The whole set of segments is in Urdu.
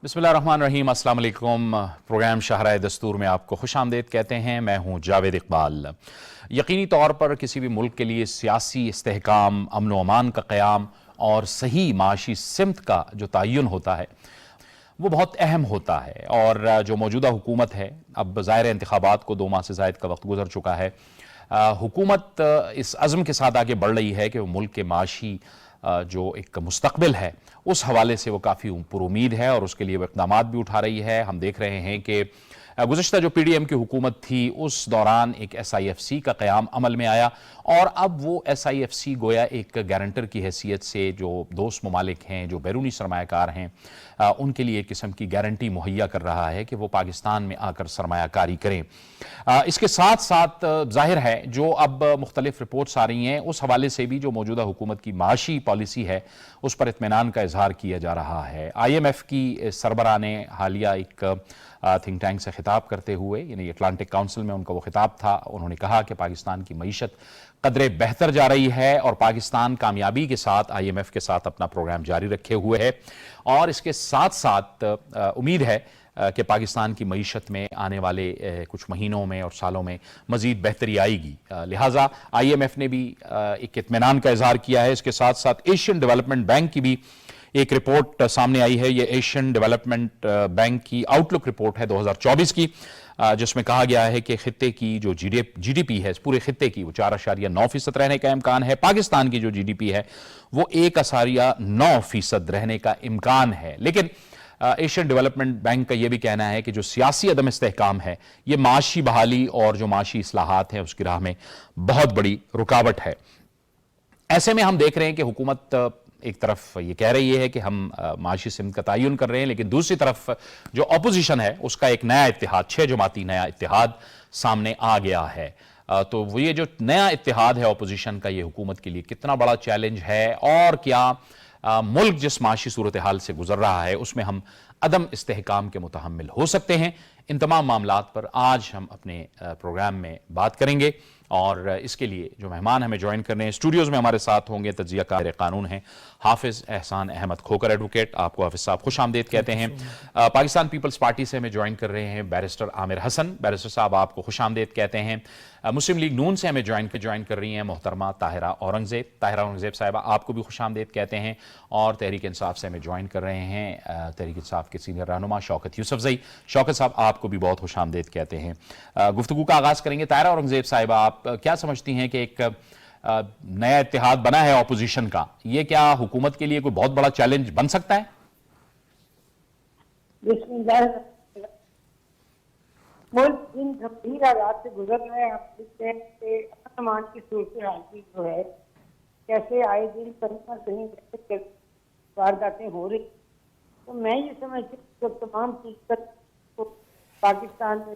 بسم اللہ الرحمن الرحیم، السلام علیکم۔ پروگرام شاہراہ دستور میں آپ کو خوش آمدید کہتے ہیں۔ میں ہوں جاوید اقبال۔ یقینی طور پر کسی بھی ملک کے لیے سیاسی استحکام، امن و امان کا قیام اور صحیح معاشی سمت کا جو تعین ہوتا ہے وہ بہت اہم ہوتا ہے، اور جو موجودہ حکومت ہے، اب ظاہر انتخابات کو 2 ماہ سے زائد کا وقت گزر چکا ہے، حکومت اس عزم کے ساتھ آگے بڑھ رہی ہے کہ وہ ملک کے معاشی جو ایک مستقبل ہے اس حوالے سے وہ کافی پر امید ہے، اور اس کے لیے وہ اقدامات بھی اٹھا رہی ہے۔ ہم دیکھ رہے ہیں کہ گزشتہ جو پی ڈی ایم کی حکومت تھی اس دوران ایک ایس آئی ایف سی کا قیام عمل میں آیا، اور اب وہ ایس آئی ایف سی گویا ایک گارنٹر کی حیثیت سے جو دوست ممالک ہیں، جو بیرونی سرمایہ کار ہیں، ان کے لیے ایک قسم کی گارنٹی مہیا کر رہا ہے کہ وہ پاکستان میں آ کر سرمایہ کاری کریں۔ اس کے ساتھ ساتھ ظاہر ہے جو اب مختلف رپورٹس آ رہی ہیں اس حوالے سے بھی جو موجودہ حکومت کی معاشی پالیسی ہے اس پر اطمینان کا اظہار کیا جا رہا ہے۔ آئی ایم ایف کی سربراہ نے حالیہ ایک تھنک ٹینک سے خطاب کرتے ہوئے، یعنی اٹلانٹک کاؤنسل میں ان کا وہ خطاب تھا، انہوں نے کہا کہ پاکستان کی معیشت قدرے بہتر جا رہی ہے اور پاکستان کامیابی کے ساتھ آئی ایم ایف کے ساتھ اپنا پروگرام جاری رکھے ہوئے ہے، اور اس کے ساتھ ساتھ امید ہے کہ پاکستان کی معیشت میں آنے والے کچھ مہینوں میں اور سالوں میں مزید بہتری آئے گی۔ لہٰذا آئی ایم ایف نے بھی ایک اطمینان کا اظہار کیا ہے۔ اس کے ساتھ ساتھ ایشین ڈیولپمنٹ بینک کی بھی ایک رپورٹ سامنے آئی ہے۔ یہ ایشین ڈیولپمنٹ بینک کی آؤٹ لک رپورٹ ہے 2024 کی، جس میں کہا گیا ہے کہ خطے کی جو جی ڈی پی ہے، اس پورے خطے کی وہ 4.9% رہنے کا امکان ہے۔ پاکستان کی جو جی ڈی پی ہے وہ 1.9% رہنے کا امکان ہے، لیکن ایشین ڈیولپمنٹ بینک کا یہ بھی کہنا ہے کہ جو سیاسی عدم استحکام ہے یہ معاشی بحالی اور جو معاشی اصلاحات ہیں اس کی راہ میں بہت بڑی رکاوٹ ہے۔ ایسے میں ہم دیکھ رہے ہیں کہ حکومت ایک طرف یہ کہہ رہی ہے کہ ہم معاشی سمت کا تعین کر رہے ہیں، لیکن دوسری طرف جو اپوزیشن ہے اس کا ایک نیا اتحاد، 6 جماعتی نیا اتحاد سامنے آ گیا ہے۔ تو وہ یہ جو نیا اتحاد ہے اپوزیشن کا، یہ حکومت کے لیے کتنا بڑا چیلنج ہے، اور کیا ملک جس معاشی صورتحال سے گزر رہا ہے اس میں ہم عدم استحکام کے متحمل ہو سکتے ہیں؟ ان تمام معاملات پر آج ہم اپنے پروگرام میں بات کریں گے، اور اس کے لیے جو مہمان ہمیں جوائن کرنے ہیں اسٹوڈیوز میں ہمارے ساتھ ہوں گے، تجزیہ کار قانون ہیں حافظ احسان احمد کھوکر ایڈوکیٹ، آپ کو حافظ صاحب خوش آمدید کہتے ہیں۔ پاکستان پیپلز پارٹی سے ہمیں جوائن کر رہے ہیں بیرسٹر عامر حسن، بیرسٹر صاحب آپ کو خوش آمدید کہتے ہیں۔ مسلم لیگ نون سے ہمیں جوائن کر رہی ہیں محترمہ طاہرہ اورنگزیب صاحبہ، آپ کو بھی خوش آمدید کہتے ہیں۔ اور تحریک انصاف سے ہمیں جوائن کر رہے ہیں تحریک انصاف کے سینئر رہنما شوکت یوسفزئی، شوکت صاحب آپ کو بھی بہت خوش آمدید کہتے ہیں۔ گفتگو کا آغاز کریں گے۔ طاہرہ اورنگزیب صاحبہ، آپ کیا سمجھتی ہیں کہ ایک نیا اتحاد بنا ہے اپوزیشن کا، یہ کیا حکومت کے لیے کوئی بہت بڑا چیلنج بن سکتا ہے؟ بسم اللہ الرحمن الرحیم۔ ملک جن گمبھیر حالات سے گزر رہے ہیں، آپ دیکھتے ہیں کہ امن امان کی صورتحال کی جو ہے کیسے آئے دن کہیں نہ کہیں وارداتیں ہو رہی، تو میں یہ سمجھتی ہوں کہ تمام چیز کو پاکستان میں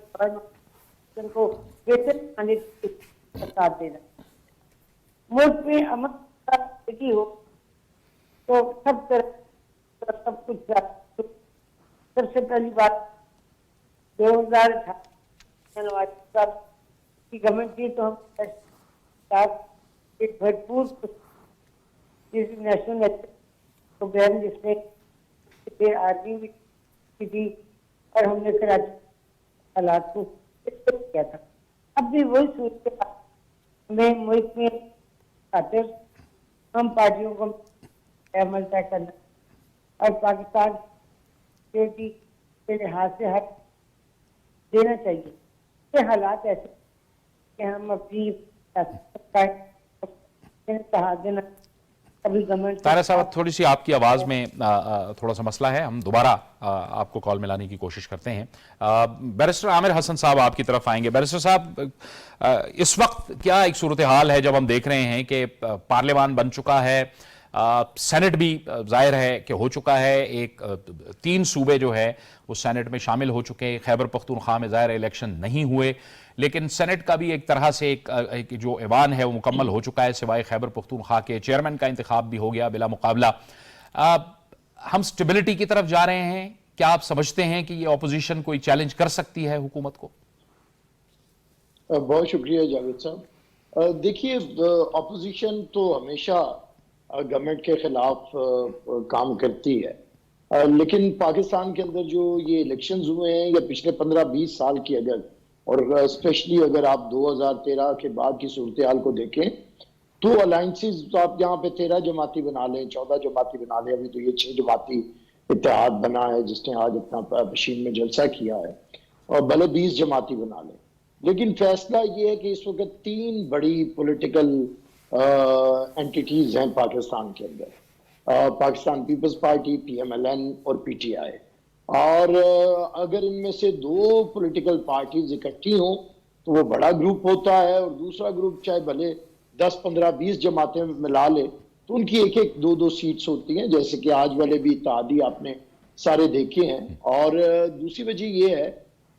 کو بہتر بنانے کا ساتھ دینا، ملک میں امن کی ہو تو سب طرح سب کچھ۔ سب سے پہلی بات 2018 کی گورنمنٹ کی تو ہم ایک بھرپور نیشنل پروگرام جس میں آرمی بھی تھی، اور ہم نے کراچی حالات کو کیا تھا۔ اب بھی وہی صورت ہمیں ملک میں خاطر ہم پارٹیوں کو عمل طے کرنا اور پاکستان کے لحاظ سے حق دینا چاہیے۔ یہ حالات ایسے کہ ہم اپنی دینا کبھی گورنمنٹ۔ طاہرہ صاحب، تھوڑی سی آپ کی آواز میں تھوڑا سا مسئلہ ہے، ہم دوبارہ آپ کو کال میں لانے کی کوشش کرتے ہیں۔ بیرسٹر عامر حسن صاحب آپ کی طرف آئیں گے۔ بیرسٹر صاحب، اس وقت کیا ایک صورتحال ہے جب ہم دیکھ رہے ہیں کہ پارلیمان بن چکا ہے، سینٹ بھی ظاہر ہے کہ ہو چکا ہے، 3 صوبے جو ہے وہ سینٹ میں شامل ہو چکے ہیں، خیبر پختونخوا میں ظاہر الیکشن نہیں ہوئے، لیکن سینٹ کا بھی ایک طرح سے ایک جو ایوان ہے وہ مکمل ہو چکا ہے، سوائے خیبر پختونخوا کے چیئرمین کا انتخاب بھی ہو گیا بلا مقابلہ۔ ہم سٹیبلٹی کی طرف جا رہے ہیں، کیا آپ سمجھتے ہیں کہ یہ اپوزیشن کوئی چیلنج کر سکتی ہے حکومت کو؟ بہت شکریہ جاوید صاحب۔ دیکھیے، اپوزیشن تو ہمیشہ گورنمنٹ کے خلاف کام کرتی ہے، لیکن پاکستان کے اندر جو یہ الیکشنز ہوئے ہیں یا پچھلے 15-20 سال کی اگر، اور اسپیشلی اگر آپ 2013 کے بعد کی صورتحال کو دیکھیں تو الائنسز تو آپ یہاں پہ 13 جماعتی بنا لیں، 14 جماعتی بنا لیں، ابھی تو یہ 6 جماعتی اتحاد بنا ہے جس نے آج اتنا پشین میں جلسہ کیا ہے، اور بھلے 20 جماعتی بنا لیں، لیکن فیصلہ یہ ہے کہ اس وقت 3 بڑی پولیٹیکل اینٹیٹیز ہیں پاکستان کے اندر، Pakistan Peoples Party, P M L N اور پی ٹی آئی، اور اگر ان میں سے 2 پولیٹیکل پارٹیز اکٹھی ہوں تو وہ بڑا گروپ ہوتا ہے، اور دوسرا گروپ چاہے بھلے 10 15 20 جماعتیں ملا لے تو ان کی 1 2 سیٹس ہوتی ہیں، جیسے کہ آج والے بھی اتحادی آپ نے سارے دیکھے ہیں۔ اور دوسری وجہ یہ ہے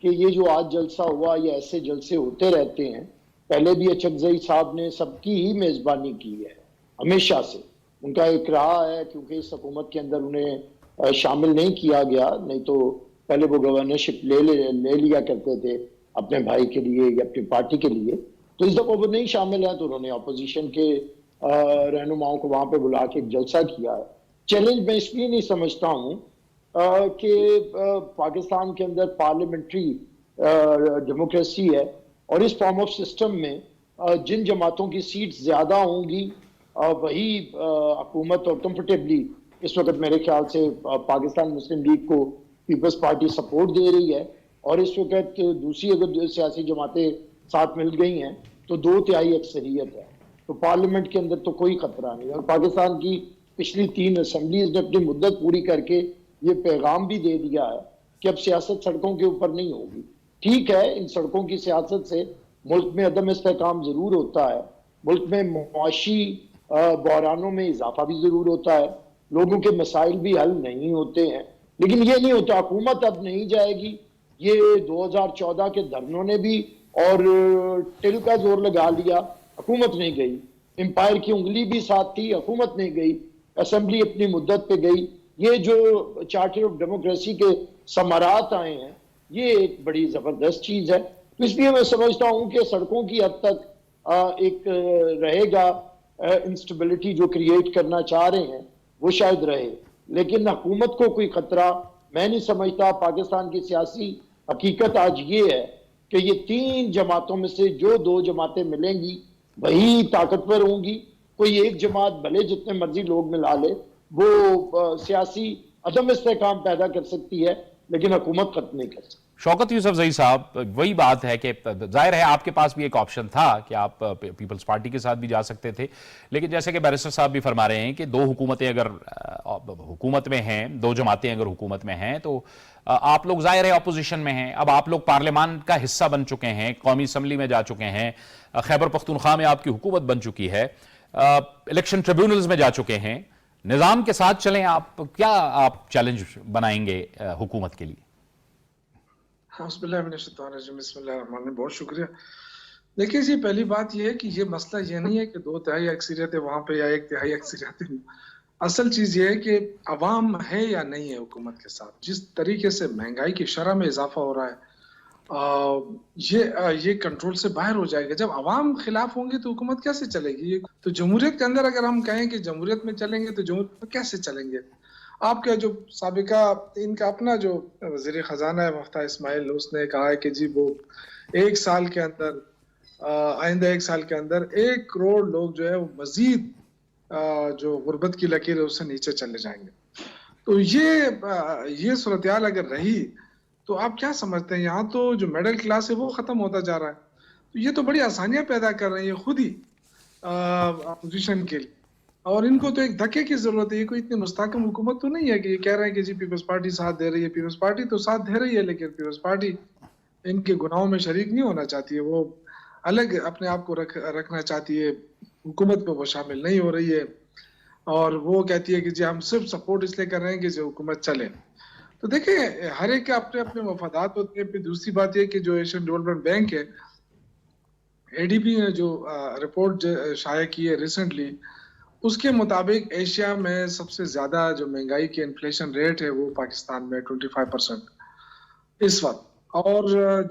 کہ یہ جو آج جلسہ ہوا، یہ ایسے جلسے ہوتے رہتے ہیں، پہلے بھی اچکزئی صاحب نے سب کی ہی میزبانی کی ہے ہمیشہ سے، ان کا ایک رہا ہے، کیونکہ اس حکومت کے اندر انہیں شامل نہیں کیا گیا، نہیں تو پہلے وہ گورنرشپ لے لیا کرتے تھے اپنے بھائی کے لیے یا اپنی پارٹی کے لیے، تو اس دفعہ وہ نہیں شامل ہیں تو انہوں نے اپوزیشن کے رہنماؤں کو وہاں پہ بلا کے ایک جلسہ کیا ہے۔ چیلنج میں اس لیے نہیں سمجھتا ہوں کہ پاکستان کے اندر پارلیمنٹری ڈیموکریسی ہے، اور اس فارم آف سسٹم میں جن جماعتوں کی سیٹ زیادہ ہوں گی وہی حکومت، اور کمفرٹیبلی اس وقت میرے خیال سے پاکستان مسلم لیگ کو پیپلز پارٹی سپورٹ دے رہی ہے، اور اس وقت دوسری اگر سیاسی جماعتیں ساتھ مل گئی ہیں تو 2/3 اکثریت ہے، تو پارلیمنٹ کے اندر تو کوئی خطرہ نہیں، اور پاکستان کی پچھلی 3 اسمبلیز نے اپنی مدت پوری کر کے یہ پیغام بھی دے دیا ہے کہ اب سیاست سڑکوں کے اوپر نہیں ہوگی۔ ٹھیک ہے، ان سڑکوں کی سیاست سے ملک میں عدم استحکام ضرور ہوتا ہے، ملک میں معاشی بحرانوں میں اضافہ بھی ضرور ہوتا ہے، لوگوں کے مسائل بھی حل نہیں ہوتے ہیں، لیکن یہ نہیں ہوتا حکومت اب نہیں جائے گی۔ یہ 2014 کے دھرنوں نے بھی اور ٹل کا زور لگا لیا، حکومت نہیں گئی، امپائر کی انگلی بھی ساتھ تھی، حکومت نہیں گئی، اسمبلی اپنی مدت پہ گئی۔ یہ جو چارٹر آف ڈیموکریسی کے ثمرات آئے ہیں یہ ایک بڑی زبردست چیز ہے، تو اس لیے میں سمجھتا ہوں کہ سڑکوں کی حد تک ایک رہے گا، انسٹیبلٹی جو کریٹ کرنا چاہ رہے ہیں وہ شاید رہے، لیکن حکومت کو کوئی خطرہ میں نہیں سمجھتا۔ پاکستان کی سیاسی حقیقت آج یہ ہے کہ یہ 3 جماعتوں میں سے جو 2 جماعتیں ملیں گی وہی طاقتور ہوں گی، کوئی ایک جماعت بھلے جتنے مرضی لوگ ملا لے وہ سیاسی عدم استحکام پیدا کر سکتی ہے لیکن حکومت ختم نہیں کر سکتی۔ شوکت یوسفزئی صاحب، وہی بات ہے کہ ظاہر ہے آپ کے پاس بھی ایک آپشن تھا کہ آپ پیپلز پارٹی کے ساتھ بھی جا سکتے تھے، لیکن جیسے کہ بیرسٹر صاحب بھی فرما رہے ہیں کہ 2 حکومتیں اگر حکومت میں ہیں، 2 جماعتیں اگر حکومت میں ہیں تو آپ لوگ ظاہر ہے اپوزیشن میں ہیں، اب آپ لوگ پارلیمان کا حصہ بن چکے ہیں، قومی اسمبلی میں جا چکے ہیں، خیبر پختونخوا میں آپ کی حکومت بن چکی ہے، الیکشن ٹریبیونلز میں جا چکے ہیں، نظام کے ساتھ چلیں، آپ کیا چیلنج بنائیں گے حکومت کے لیے؟ اعوذ باللہ من الشیطان الرجیم، بسم اللہ الرحمن الرحیم۔ بہت شکریہ۔ دیکھیے جی، پہلی بات یہ ہے کہ یہ مسئلہ یہ نہیں ہے کہ 2/3 اکثریت ہے وہاں پہ یا 1/3 اکثریت ہے، اصل چیز یہ ہے کہ عوام ہے یا نہیں ہے حکومت کے ساتھ۔ جس طریقے سے مہنگائی کی شرح میں اضافہ ہو رہا ہے یہ کنٹرول سے باہر ہو جائے گا۔ جب عوام خلاف ہوں گے تو حکومت کیسے چلے گی؟ تو جمہوریت کے اندر اگر ہم کہیں کہ جمہوریت میں چلیں گے تو جمہوریت میں کیسے چلیں گے؟ آپ کا جو سابقہ ان کا اپنا جو وزیر خزانہ ہے مفتاح اسماعیل، اس نے کہا ہے کہ جی وہ 1 سال کے اندر، آئندہ 1 سال کے اندر 1 کروڑ لوگ جو ہے وہ مزید جو غربت کی لکیر ہے اس سے نیچے چلے جائیں گے۔ تو یہ صورتحال اگر رہی تو آپ کیا سمجھتے ہیں؟ یہاں تو جو میڈل کلاس ہے وہ ختم ہوتا جا رہا ہے، تو یہ تو بڑی آسانیاں پیدا کر رہی ہیں خود ہی اپوزیشن کے لیے، اور ان کو تو ایک دھکے کی ضرورت ہے۔ یہ کوئی اتنی مستحکم حکومت تو نہیں ہے کہ یہ کہہ رہے ہیں کہ جی پیپلز پارٹی ساتھ دے رہی ہے۔ پیپلز پارٹی تو ساتھ دے رہی ہے، لیکن پیپلز پارٹی ان کے گناہوں میں شریک نہیں ہونا چاہتی ہے، وہ الگ اپنے آپ کو رکھنا چاہتی ہے، حکومت میں وہ شامل نہیں ہو رہی ہے، اور وہ کہتی ہے کہ جی ہم صرف سپورٹ اس لیے کر رہے ہیں کہ جو حکومت چلے۔ تو دیکھیں ہر ایک کے اپنے اپنے مفادات ہوتے ہیں۔ پھر دوسری بات یہ کہ جو ایشین ڈیولپمنٹ بینک ہے، اے ڈی بی نے جو رپورٹ شائع کی ہے ریسنٹلی، اس کے مطابق ایشیا میں سب سے زیادہ جو مہنگائی کی انفلیشن ریٹ ہے وہ پاکستان میں 25% اس وقت، اور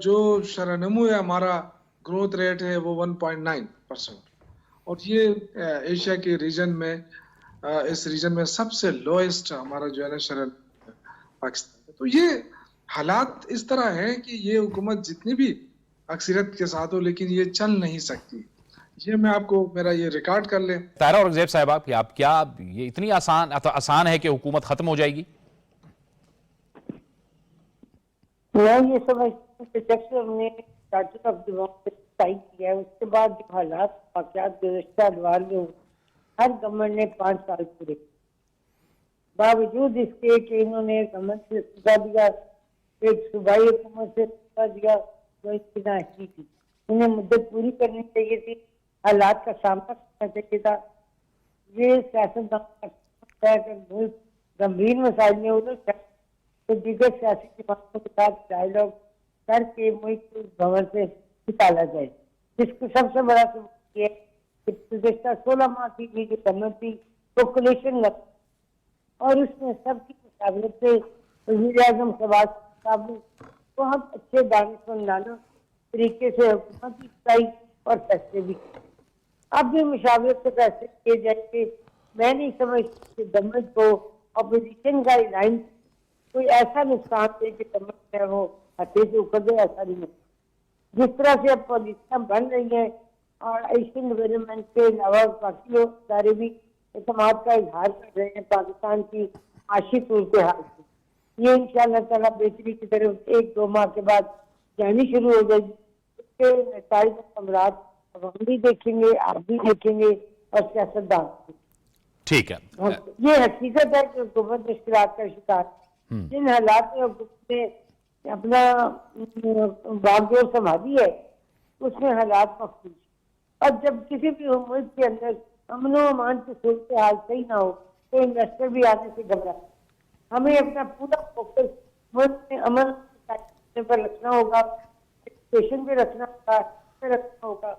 جو شرح نمو ہے ہمارا گروتھ ریٹ ہے وہ 1.9%، اور یہ ایشیا کے ریجن میں، اس ریجن میں سب سے لوئسٹ ہمارا جو ہے نا شرح پاکستان میں. تو یہ حالات اس طرح ہے کہ یہ حکومت جتنی بھی اکثریت کے ساتھ ہو لیکن یہ چل نہیں سکتی. یہ میں آپ کو میرا یہ ریکارڈ کر لیں. طاہرہ اورنگزیب صاحبہ کہ آپ کیا یہ اتنی آسان ہے کہ حکومت ختم ہو جائے گی؟ میں یہ سمجھتی ہوں کہ جب سے ہم نے اسٹارٹنگ آف ڈیموکریسی طے کیا ہے اس کے بعد جو حالات واقعات گزشتہ ادوار میں ہوئے ہر گورنمنٹ نے 5 سال پورے کیے. باوجود اس کے کہ انہوں نے گورنمنٹ سے استعفیٰ دیا, ایک صوبائی حکومت سے استعفیٰ دیا جو اس کی نااہلی تھی. انہیں مدت پوری کرنی چاہیے تھی, حالات کا سامنا کرنا چاہیے تھا. یہ سیاست ملک گمبھیر مسائل میں الجھ ہے تو دیگر سیاسی جماعتوں کے ساتھ ڈائیلاگ کر کے ملک کو اس بھنور سے نکالا جائے. جس کو سب سے بڑا سبب یہ ہے کہ گزشتہ 16 ماہ کی جو گورنمنٹ تھی وہ کولیشن لگ اور اس میں سب کی مشاورت سے وزیر اعظم شہباز صاحب نے بہت اچھے دانشمندانہ طریقے سے حکومت بھی چلائی اور فیصلے بھی کیے. اب بھی مشاورت سے فیصلے کیے جائیں گے. میں نہیں سمجھتی کہ گورنمنٹ کو اپوزیشن کا الائنس کوئی ایسا نقصان دے کہ گورنمنٹ ہے وہ ہتھے سے اکڑ دے, ایسا نہیں ہے. جس طرح سے اب پالیسیاں بن رہی ہیں اور ایشین ڈیولپمنٹ کے علاوہ باقی لوگ ادارے بھی اعتماد کا اظہار کر رہے ہیں پاکستان کی معاشی صورتحال سے, یہ انشاءاللہ تعالیٰ بہتری کی طرف 1-2 ماہ کے بعد جانی شروع ہو جائے گی. اس کے نتائج ثمرات ہم بھی دیکھیں گے, آپ بھی دیکھیں گے اور سیاستدان بھی. ٹھیک ہے. یہ حقیقت ہے کہ حکومت مشکلات کا شکار ہے. جن حالات میں حکومت نے اپنا باغ ڈور سنبھالی ہے اس میں حالات مخصوص ہیں. اور جب کسی بھی ملک کے اندر امن و امان کی صورتحال صحیح نہ ہو تو انویسٹر بھی آنے سے گھبراتے ہیں. ہمیں اپنا پورا فوکس ملک میں امن پر رکھنا ہوگا, ایجوکیشن پہ رکھنا ہوگا, رکھنا ہوگا.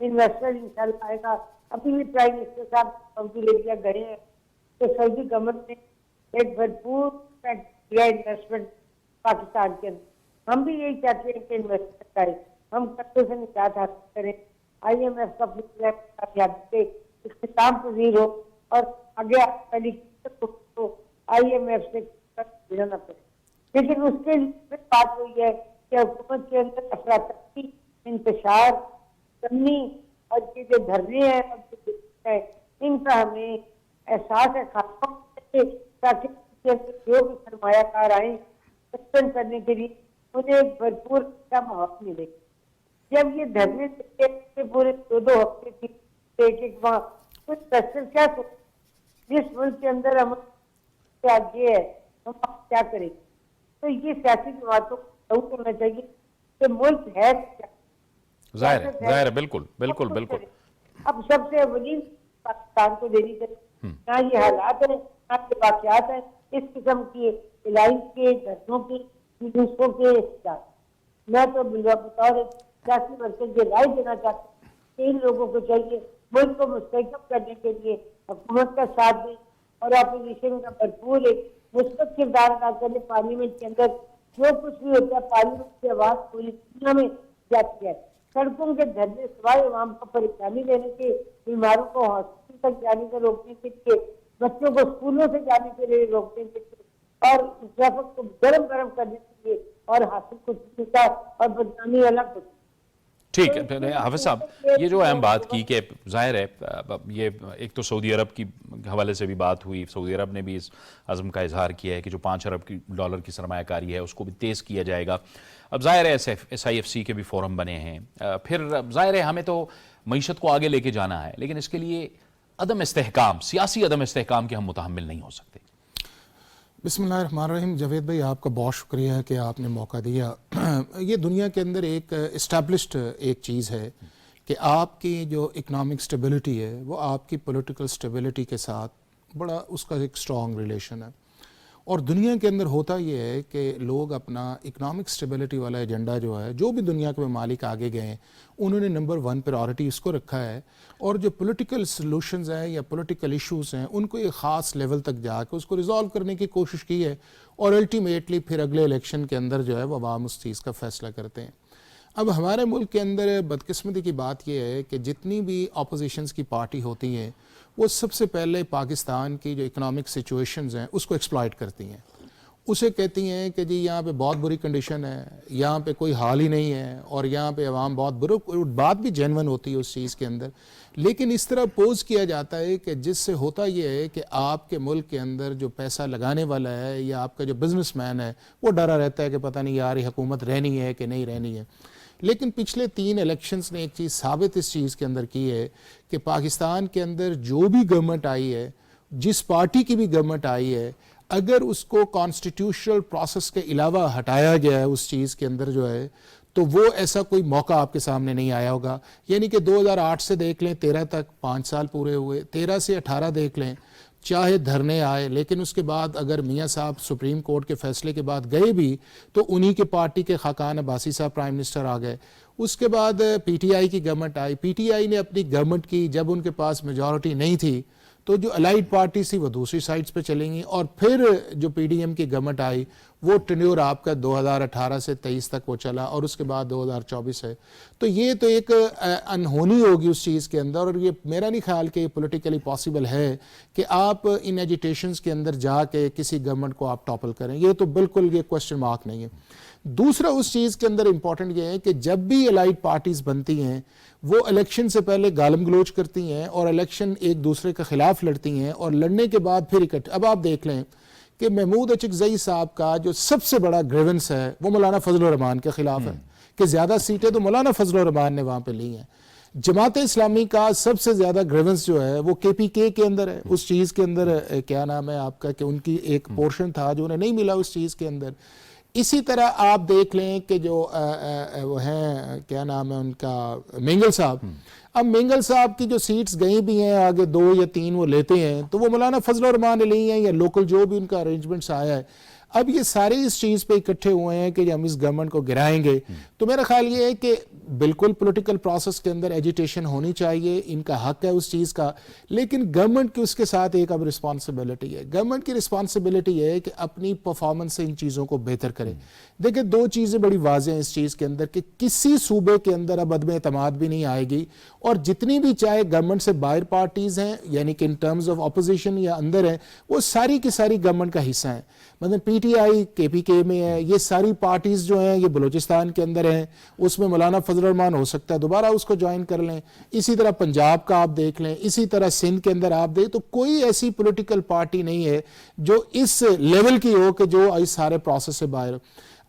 انویسٹر انشاءاللہ آئے گا. ابھی بھی پرائم منسٹر صاحب سعودی عربیہ گئے ہیں تو سعودی گورنمنٹ نے ایک بھرپور کیا انویسٹمنٹ پاکستان کے اندر. ہم بھی یہی چاہتے ہیں کہ انویسٹمنٹ کریں, ہم قرضے سے نجات حاصل کریں, آئی ایم ایف کا کامیابی سے اختتام پذیر ہو اور آگے پہلی آئی ایم ایف سے نہ پڑے. لیکن اس کے لیے بات ہوئی ہے کہ حکومت کے اندر افراتفری, انتشار, کمی اور یہ جو دھرنے ہیں ان کا ہمیں احساس ہے خاص تاکہ جو بھی سرمایہ کار آئیں سسٹین کرنے کے لیے انہیں ایک بھرپور کا مواقع ملے. جب یہ دھرنے سے پورے 2 ہفتے کی ایک ماہ کچھ فیصل کیا سوچ جس ملک کے اندر ہم یہ ہے ہم کیا کریں. تو یہ سیاسی جماعتوں کو کرنا چاہیے کہ ملک ہے کیا. ظاہر ہے بالکل بالکل بالکل. اب سب سے اولین پاکستان کو دینی چاہیے. نہ یہ حالات ہیں نہ یہ واقعات ہیں اس قسم کی الائنس کے دھرنوں کے دوسروں کے احتجاج. میں تو بطور سیاسی مرکز یہ رائے دینا چاہتا ہوں کہ ان لوگوں کو چاہیے ملک کو مستحکم کرنے کے لیے حکومت کا ساتھ دیں اور اپوزیشن کا بھرپور ایک مثبت کردار ادا کرنے. پارلیمنٹ کے اندر جو کچھ بھی ہوتا ہے پارلیمنٹ کی آواز پوری دنیا میں جاتی ہے. سڑکوں کے دھرنے سوائے عوام کو پریشانی دینے کے, بیماروں کو ہاسپٹل تک جانے سے روکنے کے لیے, بچوں کو اسکولوں سے جانے کے لیے روکنے کے لیے اور ٹریفک کو گرم کرنے کے لیے اور حاصل کچھ کا اور بدنامی الگ ہوتی. ٹھیک ہے حافظ صاحب, یہ جو اہم بات کی کہ ظاہر ہے یہ ایک تو سعودی عرب کی حوالے سے بھی بات ہوئی, سعودی عرب نے بھی اس عزم کا اظہار کیا ہے کہ جو $5 ارب کی سرمایہ کاری ہے اس کو بھی تیز کیا جائے گا. اب ظاہر ہے SIFC کے بھی فورم بنے ہیں, پھر ظاہر ہے ہمیں تو معیشت کو آگے لے کے جانا ہے لیکن اس کے لیے عدم استحکام, سیاسی عدم استحکام کے ہم متحمل نہیں ہو سکتے. بسم اللہ الرحمن الرحیم. جاوید بھائی آپ کا بہت شکریہ ہے کہ آپ نے موقع دیا. یہ دنیا کے اندر ایک اسٹیبلشڈ ایک چیز ہے کہ آپ کی جو اکنامک سٹیبلٹی ہے وہ آپ کی پولیٹیکل سٹیبلٹی کے ساتھ بڑا اس کا ایک سٹرونگ ریلیشن ہے. اور دنیا کے اندر ہوتا یہ ہے کہ لوگ اپنا اکنامک سٹیبلٹی والا ایجنڈا جو ہے, جو بھی دنیا کے ممالک آگے گئے ہیں انہوں نے نمبر 1 پرائورٹی اس کو رکھا ہے, اور جو پولیٹیکل سلوشنز ہیں یا پولیٹیکل ایشوز ہیں ان کو ایک خاص لیول تک جا کے اس کو ریزالو کرنے کی کوشش کی ہے, اور الٹیمیٹلی پھر اگلے الیکشن کے اندر جو ہے وہ عوام اس چیز کا فیصلہ کرتے ہیں. اب ہمارے ملک کے اندر بدقسمتی کی بات یہ ہے کہ جتنی بھی اپوزیشنز کی پارٹی ہوتی ہیں وہ سب سے پہلے پاکستان کی جو اکنامک سچویشنز ہیں اس کو ایکسپلائٹ کرتی ہیں, اسے کہتی ہیں کہ جی یہاں پہ بہت بری کنڈیشن ہے, یہاں پہ کوئی حال ہی نہیں ہے, اور یہاں پہ عوام بہت برے, بات بھی جینون ہوتی ہے اس چیز کے اندر, لیکن اس طرح پوز کیا جاتا ہے کہ جس سے ہوتا یہ ہے کہ آپ کے ملک کے اندر جو پیسہ لگانے والا ہے یا آپ کا جو بزنس مین ہے وہ ڈرا رہتا ہے کہ پتہ نہیں یار یہ حکومت رہنی ہے کہ نہیں رہنی ہے. لیکن پچھلے 3 الیکشنز نے ایک چیز ثابت اس چیز کے اندر کی ہے کہ پاکستان کے اندر جو بھی گورنمنٹ آئی ہے, جس پارٹی کی بھی گورنمنٹ آئی ہے, اگر اس کو کانسٹیٹیوشنل پروسیس کے علاوہ ہٹایا گیا ہے اس چیز کے اندر جو ہے, تو وہ ایسا کوئی موقع آپ کے سامنے نہیں آیا ہوگا. یعنی کہ 2008 سے دیکھ لیں 13 تک 5 سال پورے ہوئے, 13 سے 18 دیکھ لیں, چاہے دھرنے آئے, لیکن اس کے بعد اگر میاں صاحب سپریم کورٹ کے فیصلے کے بعد گئے بھی تو انہی کے پارٹی کے خاقان عباسی صاحب پرائم منسٹر آ گئے. اس کے بعد پی ٹی آئی کی government I, P T I نے اپنی گورنمنٹ کی, جب ان کے پاس میجورٹی نہیں تھی تو جو الائیڈ پارٹی تھی وہ دوسری سائٹس پہ چلیں گی, اور پھر جو پی ڈی ایم کی گورنمنٹ آئی وہ ٹینیور آپ کا 2018 سے 23 تک وہ چلا, اور اس کے بعد 2024 ہے. تو یہ تو ایک انہونی ہوگی اس چیز کے اندر, اور یہ میرا نہیں خیال کہ یہ پولیٹیکلی پاسبل ہے کہ آپ ان ایجیٹیشنز کے اندر جا کے کسی گورنمنٹ کو آپ ٹاپل کریں. یہ تو بالکل یہ کوسچن مارک نہیں ہے. دوسرا اس چیز کے اندر امپورٹنٹ یہ ہے کہ جب بھی الائیڈ پارٹیز بنتی ہیں وہ الیکشن سے پہلے گالم گلوچ کرتی ہیں اور الیکشن ایک دوسرے کے خلاف لڑتی ہیں, اور لڑنے کے بعد پھر اکٹھے. اب آپ دیکھ لیں کہ محمود اچکزئی صاحب کا جو سب سے بڑا گریونس ہے وہ مولانا فضل الرحمان کے خلاف ہے کہ زیادہ سیٹیں تو مولانا فضل الرحمان نے وہاں پہ لی ہیں. جماعت اسلامی کا سب سے زیادہ گریونس جو ہے وہ کے پی کے اندر ہے, اس چیز کے اندر کیا نام ہے آپ کا کہ ان کی ایک پورشن تھا جو انہیں نہیں ملا اس چیز کے اندر. اسی طرح آپ دیکھ لیں کہ جو وہ ہیں کیا نام ہے ان کا مینگل صاحب, اب مینگل صاحب کی جو سیٹس گئی بھی ہیں آگے 2 یا 3 وہ لیتے ہیں تو وہ مولانا فضل الرحمان نے لی ہیں یا لوکل جو بھی ان کا ارینجمنٹس آیا ہے. اب یہ سارے اس چیز پہ اکٹھے ہوئے ہیں کہ ہم اس گورنمنٹ کو گرائیں گے. تو میرا خیال یہ ہے کہ بالکل پولیٹیکل پروسیس کے اندر ایجیٹیشن ہونی چاہیے, ان کا حق ہے اس چیز کا, لیکن گورنمنٹ کی اس کے ساتھ ایک اب رسپانسبلٹی ہے. گورنمنٹ کی رسپانسبلٹی ہے کہ اپنی پرفارمنس سے ان چیزوں کو بہتر کرے. دیکھیں 2 چیزیں بڑی واضح ہیں اس چیز کے اندر کہ کسی صوبے کے اندر اب عدم اعتماد بھی نہیں آئے گی, اور جتنی بھی چاہے گورنمنٹ سے باہر پارٹیز ہیں یعنی کہ ان ٹرمز آف اپوزیشن یا اندر ہیں, وہ ساری کی ساری گورنمنٹ کا حصہ ہیں. مثلا پی ٹی آئی کے پی کے میں ہے, یہ ساری پارٹیز جو ہیں یہ بلوچستان کے اندر ہیں, اس میں مولانا فضل الرحمان ہو سکتا ہے دوبارہ اس کو جوائن کر لیں. اسی طرح پنجاب کا آپ دیکھ لیں, اسی طرح سندھ کے اندر آپ دیکھ, تو کوئی ایسی پولیٹیکل پارٹی نہیں ہے جو اس لیول کی ہو کہ جو اس سارے پروسیس سے باہر.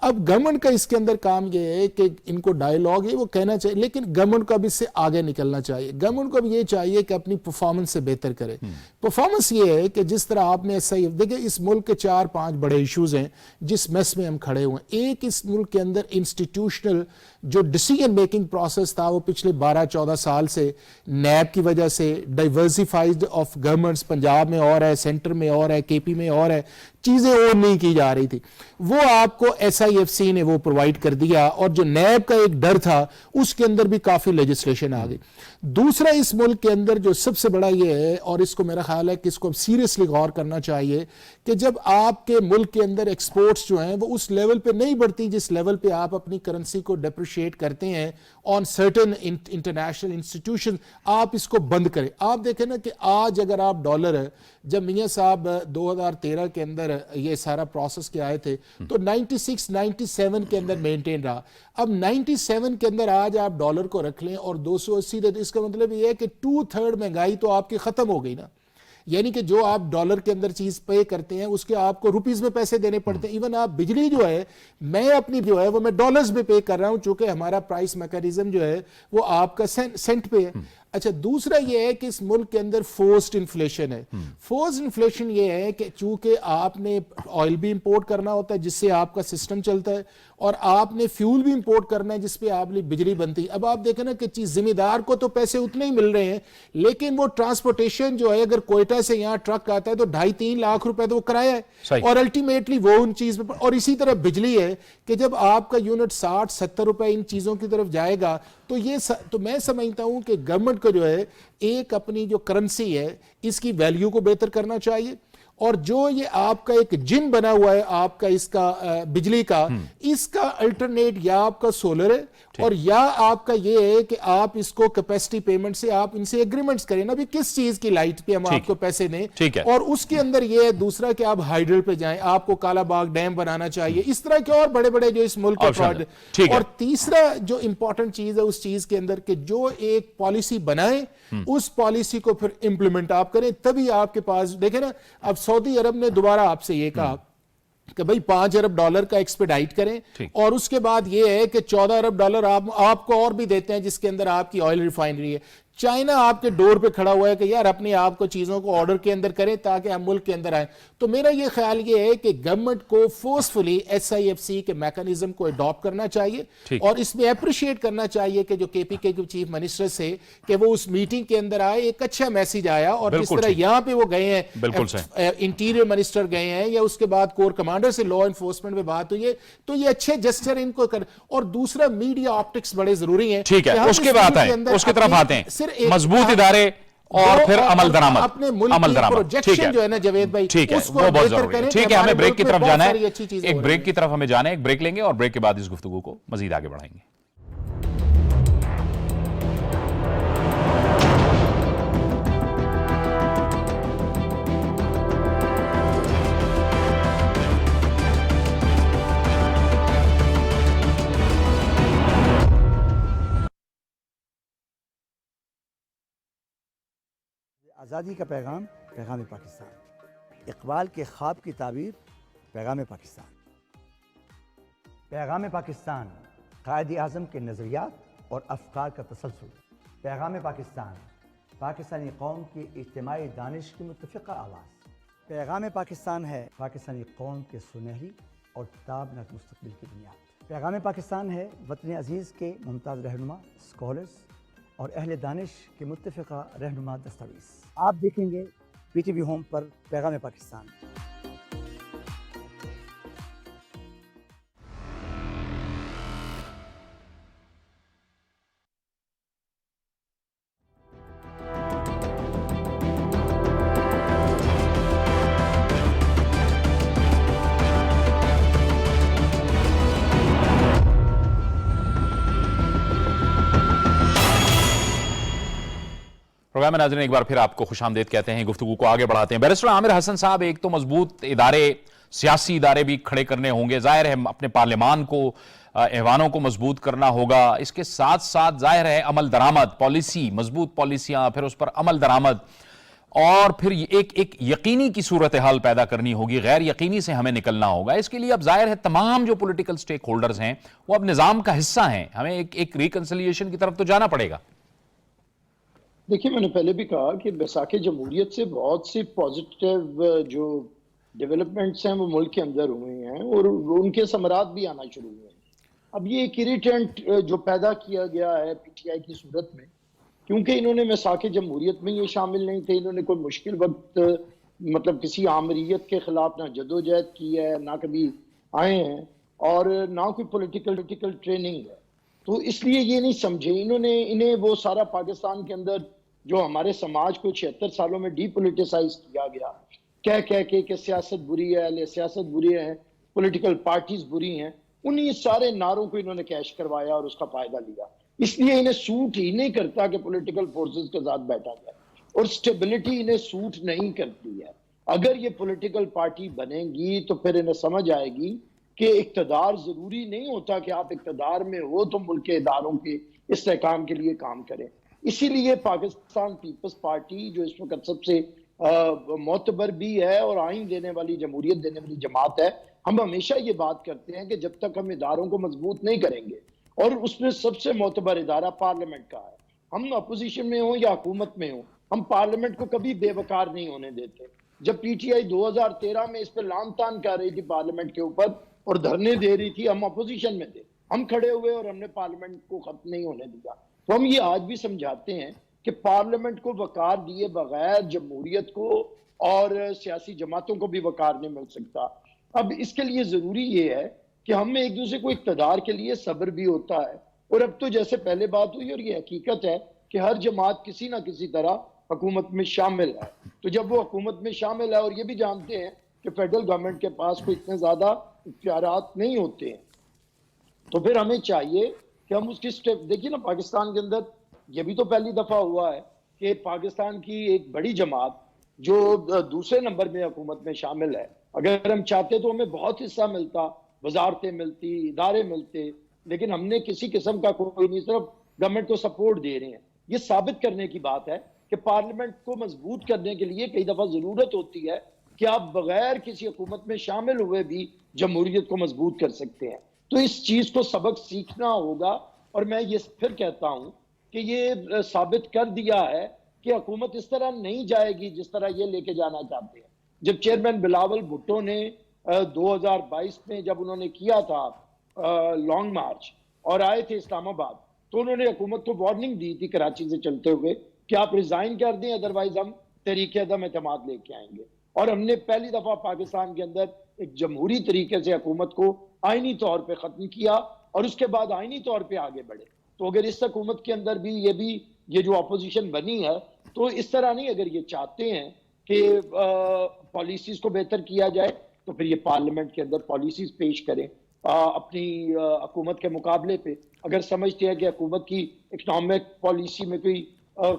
اب گورنمنٹ کا اس کے اندر کام یہ ہے کہ ان کو ڈائیلاگ ہے وہ کہنا چاہیے, لیکن گورنمنٹ کو اب اس سے آگے نکلنا چاہیے. گورنمنٹ کو اب یہ چاہیے کہ اپنی پرفارمنس سے بہتر کرے. پرفارمنس یہ ہے کہ جس طرح آپ نے ایسا ہی دیکھیں, اس ملک کے 4-5 بڑے ایشوز ہیں جس میس میں ہم کھڑے ہوئے ہیں. ایک اس ملک کے اندر انسٹیٹیوشنل جو ڈیسیجن میکنگ پروسیس تھا وہ پچھلے 12-14 سال سے نیب کی وجہ سے ڈائیورسیفائڈ آف گورنمنٹس, پنجاب میں اور ہے, سینٹر میں اور ہے, کے پی میں اور ہے, چیزیں اور نہیں کی جا رہی تھی, وہ آپ کو ایس آئی ایف سی نے وہ پرووائڈ کر دیا, اور جو نیب کا ایک ڈر تھا اس کے اندر بھی کافی لیجسلیشن آ گئی. دوسرا اس ملک کے اندر جو سب سے بڑا یہ ہے, اور اس کو میرا خیال ہے کہ اس کو سیریسلی غور کرنا چاہیے, کہ جب آپ کے ملک کے اندر ایکسپورٹس جو ہیں وہ اس لیول پہ نہیں بڑھتی جس لیول پہ آپ اپنی کرنسی کو ڈیپریشیٹ کرتے ہیں آن سرٹن انٹرنیشنل انسٹیٹیوشن, آپ اس کو بند کریں. آپ دیکھیں نا کہ آج اگر آپ ڈالر ہے, جب میاں صاحب 2013 کے اندر یہ سارا پروسیس کے آئے تھے تو 96-97 کے اندر مینٹین رہا. اب 97 کے اندر آج آپ ڈالر کو رکھ لیں اور 280 دے, تو اس کا مطلب یہ ہے کہ 2/3 مہنگائی تو آپ کی ختم ہو گئی نا. یعنی کہ جو آپ ڈالر کے اندر چیز پے کرتے ہیں اس کے آپ کو روپیز میں پیسے دینے پڑتے ہیں. ایون آپ بجلی جو ہے میں اپنی جو ہے وہ میں ڈالرز میں پے کر رہا ہوں, چونکہ ہمارا پرائس میکانزم جو ہے وہ آپ کا سینٹ پہ ہے. اچھا دوسرا یہ ہے کہ اس ملک کے اندر فورسڈ انفلیشن ہے. فورسڈ انفلیشن یہ ہے کہ چونکہ آپ نے آئل بھی امپورٹ کرنا ہوتا ہے جس سے آپ کا سسٹم چلتا ہے, اور آپ نے فیول بھی امپورٹ کرنا ہے جس پہ آپ کی بجلی بنتی ہے. اب آپ دیکھیں نا کہ ذمہ دار کو تو پیسے اتنے ہی مل رہے ہیں, لیکن وہ ٹرانسپورٹیشن جو ہے اگر کوئٹہ سے یہاں ٹرک آتا ہے تو 2.5-3 لاکھ روپے تو وہ کرایہ ہے, اور الٹیمیٹلی وہ ان چیز پہ. اور اسی طرح بجلی ہے کہ جب آپ کا یونٹ 60-70 روپے ان چیزوں کی طرف جائے گا تو یہ تو میں سمجھتا ہوں کہ گورنمنٹ کو جو ہے ایک اپنی جو کرنسی ہے اس کی ویلیو کو بہتر کرنا چاہیے, اور جو یہ آپ کا ایک جن بنا ہوا ہے آپ کا اس کا بجلی کا، اس کا الٹرنیٹ یا آپ کا سولر ہے اور یا آپ کا یہ ہے کہ آپ اس کو کیپیسٹی پیمنٹ سے آپ ان سے ایگریمنٹس کریں نا بھی کس چیز کی لائٹ پہ ہم آپ کو پیسے دیں، اور اس کے اندر یہ ہے دوسرا کہ آپ ہائیڈرل پہ جائیں، آپ کو کالا باغ ڈیم بنانا چاہیے، اس طرح کے اور بڑے بڑے جو اس ملک کے پروجیکٹ. اور تیسرا جو امپورٹنٹ چیز ہے اس چیز کے اندر کہ جو ایک پالیسی بنائیں اس پالیسی کو پھر امپلیمنٹ آپ کریں، تبھی آپ کے پاس دیکھیں نا. اب سعودی عرب نے دوبارہ آپ سے یہ کہا کہ بھئی $5 ارب کا ایکسپیڈائٹ کریں، اور اس کے بعد یہ ہے کہ $14 ارب آپ کو اور بھی دیتے ہیں جس کے اندر آپ کی آئل ریفائنری ہے. چائنا آپ کے ڈور پہ کھڑا ہوا ہے کہ یار اپنے آپ کو چیزوں کو آرڈر کے اندر کریں تاکہ ہم ملک کے اندر آئیں. تو میرا یہ خیال یہ ہے کہ گورنمنٹ کو فورسفلی SIFC کے میکانزم کو اڈاپٹ کرنا چاہیے، اور اس میں اپریشیٹ کرنا چاہیے کہ جو KPK کے چیف منسٹر سے کہ وہ اس میٹنگ کے اندر آئے، ایک اچھا میسیج آیا. اور جس طرح یہاں پہ وہ گئے ہیں، انٹیریئر منسٹر گئے ہیں یا اس کے بعد کور کمانڈر سے لا انفورسمنٹ پہ بات ہوئی ہے، تو یہ اچھے جسچر ان کو کر. اور دوسرا میڈیا آپٹکس بڑے ضروری ہیں. ٹھیک ہے، اس کے بعد آئیں، اس کی طرف آتے ہیں. مضبوط ادارے اور پھر عمل درآمد. اپنے ملک کی پروجیکشن جو ہے نا جاوید بھائی، اس کو بہتر کریں. ٹھیک ہے، ہمیں بریک کی طرف جانا ہے، ایک بریک کی طرف ہمیں جانا ہے. ایک بریک لیں گے اور بریک کے بعد اس گفتگو کو مزید آگے بڑھائیں گے. آزادی کا پیغام، پیغام پاکستان. اقبال کے خواب کی تعبیر، پیغام پاکستان. پیغام پاکستان، قائد اعظم کے نظریات اور افکار کا تسلسل. پیغام پاکستان، پاکستانی قوم کی اجتماعی دانش کی متفقہ آواز. پیغام پاکستان ہے پاکستانی قوم کے سنہری اور تابناک مستقبل کی بنیاد. پیغام پاکستان ہے وطن عزیز کے ممتاز رہنما، اسکالرز اور اہل دانش کے متفقہ رہنما دستاویز. آپ دیکھیں گے PTV ہوم پر پیغام پاکستان. پروگرام میں ناظرین ایک بار پھر آپ کو خوش آمدید کہتے ہیں، گفتگو کو آگے بڑھاتے ہیں. بیرسٹر عامر حسن صاحب، ایک تو مضبوط ادارے، سیاسی ادارے بھی کھڑے کرنے ہوں گے، ظاہر ہے اپنے پارلیمان کو، ایوانوں کو مضبوط کرنا ہوگا، اس کے ساتھ ساتھ ظاہر ہے عمل درآمد، پالیسی، مضبوط پالیسیاں، پھر اس پر عمل درآمد، اور پھر ایک یقینی کی صورتحال پیدا کرنی ہوگی، غیر یقینی سے ہمیں نکلنا ہوگا. اس کے لیے اب ظاہر ہے تمام جو پولیٹیکل سٹیک ہولڈرز ہیں وہ اب نظام کا حصہ ہیں، ہمیں ایک ریکنسیلیشن کی طرف تو جانا پڑے گا. دیکھیں، میں نے پہلے بھی کہا کہ بیساکھ جمہوریت سے بہت سی پازیٹیو جو ڈیولپمنٹس ہیں وہ ملک کے اندر ہوئے ہیں اور ان کے ثمرات بھی آنا شروع ہوئے ہیں. اب یہ ایک اریٹنٹ جو پیدا کیا گیا ہے PTI کی صورت میں، کیونکہ انہوں نے بیساکھ جمہوریت میں یہ شامل نہیں تھے، انہوں نے کوئی مشکل وقت مطلب کسی آمریت کے خلاف نہ جدوجہد کی ہے، نہ کبھی آئے ہیں، اور نہ کوئی پولیٹیکل ٹریننگ ہے. تو اس لیے یہ نہیں سمجھے انہیں وہ سارا پاکستان کے اندر جو ہمارے سماج کو 76 سالوں میں ڈی پولیٹیسائز کیا گیا، کہہ کے کہ سیاست بری ہے، اہل سیاست بری ہے، پولیٹیکل پارٹیز بری ہیں، انہیں سارے نعروں کو انہوں نے کیش کروایا اور اس کا فائدہ لیا. اس لیے انہیں سوٹ ہی نہیں کرتا کہ پولیٹیکل فورسز کے ساتھ بیٹھا جائے، اور سٹیبلٹی انہیں سوٹ نہیں کرتی ہے. اگر یہ پولیٹیکل پارٹی بنے گی تو پھر انہیں سمجھ آئے گی کہ اقتدار ضروری نہیں ہوتا کہ آپ اقتدار میں ہو تو ملک کے اداروں کے استحکام کے لیے کام کریں. اسی لیے پاکستان پیپلز پارٹی جو اس وقت سب سے معتبر بھی ہے اور آئین دینے والی، جمہوریت دینے والی جماعت ہے، ہم ہمیشہ یہ بات کرتے ہیں کہ جب تک ہم اداروں کو مضبوط نہیں کریں گے، اور اس میں سب سے معتبر ادارہ پارلیمنٹ کا ہے، ہم اپوزیشن میں ہوں یا حکومت میں ہوں، ہم پارلیمنٹ کو کبھی بے وقار نہیں ہونے دیتے. جب PTI 2013 میں اس پہ لان تان کر رہی تھی پارلیمنٹ کے اوپر اور دھرنے دے رہی تھی، ہم اپوزیشن میں تھے، ہم کھڑے ہوئے اور ہم نے پارلیمنٹ کو ختم نہیں ہونے دیا. تو ہم یہ آج بھی سمجھاتے ہیں کہ پارلیمنٹ کو وقار دیے بغیر جمہوریت کو اور سیاسی جماعتوں کو بھی وقار نہیں مل سکتا. اب اس کے لیے ضروری یہ ہے کہ ہم میں ایک دوسرے کو اقتدار کے لیے صبر بھی ہوتا ہے، اور اب تو جیسے پہلے بات ہوئی اور یہ حقیقت ہے کہ ہر جماعت کسی نہ کسی طرح حکومت میں شامل ہے. تو جب وہ حکومت میں شامل ہے اور یہ بھی جانتے ہیں کہ فیڈرل گورنمنٹ کے پاس کوئی اتنے زیادہ اختیارات نہیں ہوتے ہیں, تو پھر ہمیں چاہیے کہ ہم اس کی سٹیپ دیکھیے نا. پاکستان کے اندر یہ بھی تو پہلی دفعہ ہوا ہے کہ پاکستان کی ایک بڑی جماعت جو دوسرے نمبر میں حکومت میں شامل ہے, اگر ہم چاہتے تو ہمیں بہت حصہ ملتا, وزارتیں ملتی, ادارے ملتے, لیکن ہم نے کسی قسم کا کوئی نہیں, صرف گورنمنٹ کو سپورٹ دے رہے ہیں. یہ ثابت کرنے کی بات ہے کہ پارلیمنٹ کو مضبوط کرنے کے لیے کئی دفعہ ضرورت ہوتی ہے کہ آپ بغیر کسی حکومت میں شامل ہوئے بھی جمہوریت کو مضبوط کر سکتے ہیں. تو اس چیز کو سبق سیکھنا ہوگا, اور میں یہ پھر کہتا ہوں کہ یہ ثابت کر دیا ہے کہ حکومت اس طرح نہیں جائے گی جس طرح یہ لے کے جانا چاہتے ہیں. جب چیئرمین بلاول بھٹو نے 2022 میں جب انہوں نے کیا تھا لانگ مارچ اور آئے تھے اسلام آباد, تو انہوں نے حکومت کو وارننگ دی تھی کراچی سے چلتے ہوئے کہ آپ ریزائن کر دیں, ادروائز ہم تحریک عدم اعتماد لے کے آئیں گے. اور ہم نے پہلی دفعہ پاکستان کے اندر ایک جمہوری طریقے سے حکومت کو آئینی طور پہ ختم کیا اور اس کے بعد آئینی طور پہ آگے بڑھے. تو اگر اس حکومت کے اندر بھی یہ جو اپوزیشن بنی ہے, تو اس طرح نہیں, اگر یہ چاہتے ہیں کہ پالیسیز کو بہتر کیا جائے تو پھر یہ پارلیمنٹ کے اندر پالیسیز پیش کریں اپنی حکومت کے مقابلے پہ. اگر سمجھتے ہیں کہ حکومت کی اکنامک پالیسی میں کوئی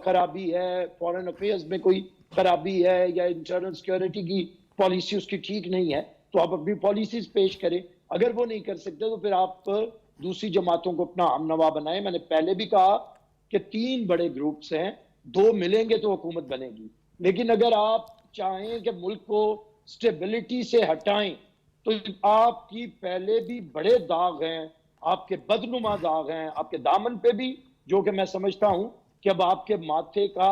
خرابی ہے, فورن افیئرز میں کوئی خرابی ہے, یا انٹرنل سیکیورٹی کی پالیسی اس کی ٹھیک نہیں ہے, تو آپ اپنی پالیسیز پیش کریں. اگر وہ نہیں کر سکتے تو پھر آپ دوسری جماعتوں کو اپنا ہم نوا بنائیں. میں نے پہلے بھی کہا کہ 3 بڑے گروپس ہیں, 2 ملیں گے تو حکومت بنے گی. لیکن اگر آپ چاہیں کہ ملک کو سٹیبلٹی سے ہٹائیں تو آپ کی پہلے بھی بڑے داغ ہیں, آپ کے بدنما داغ ہیں آپ کے دامن پہ بھی, جو کہ میں سمجھتا ہوں کہ اب آپ کے ماتھے کا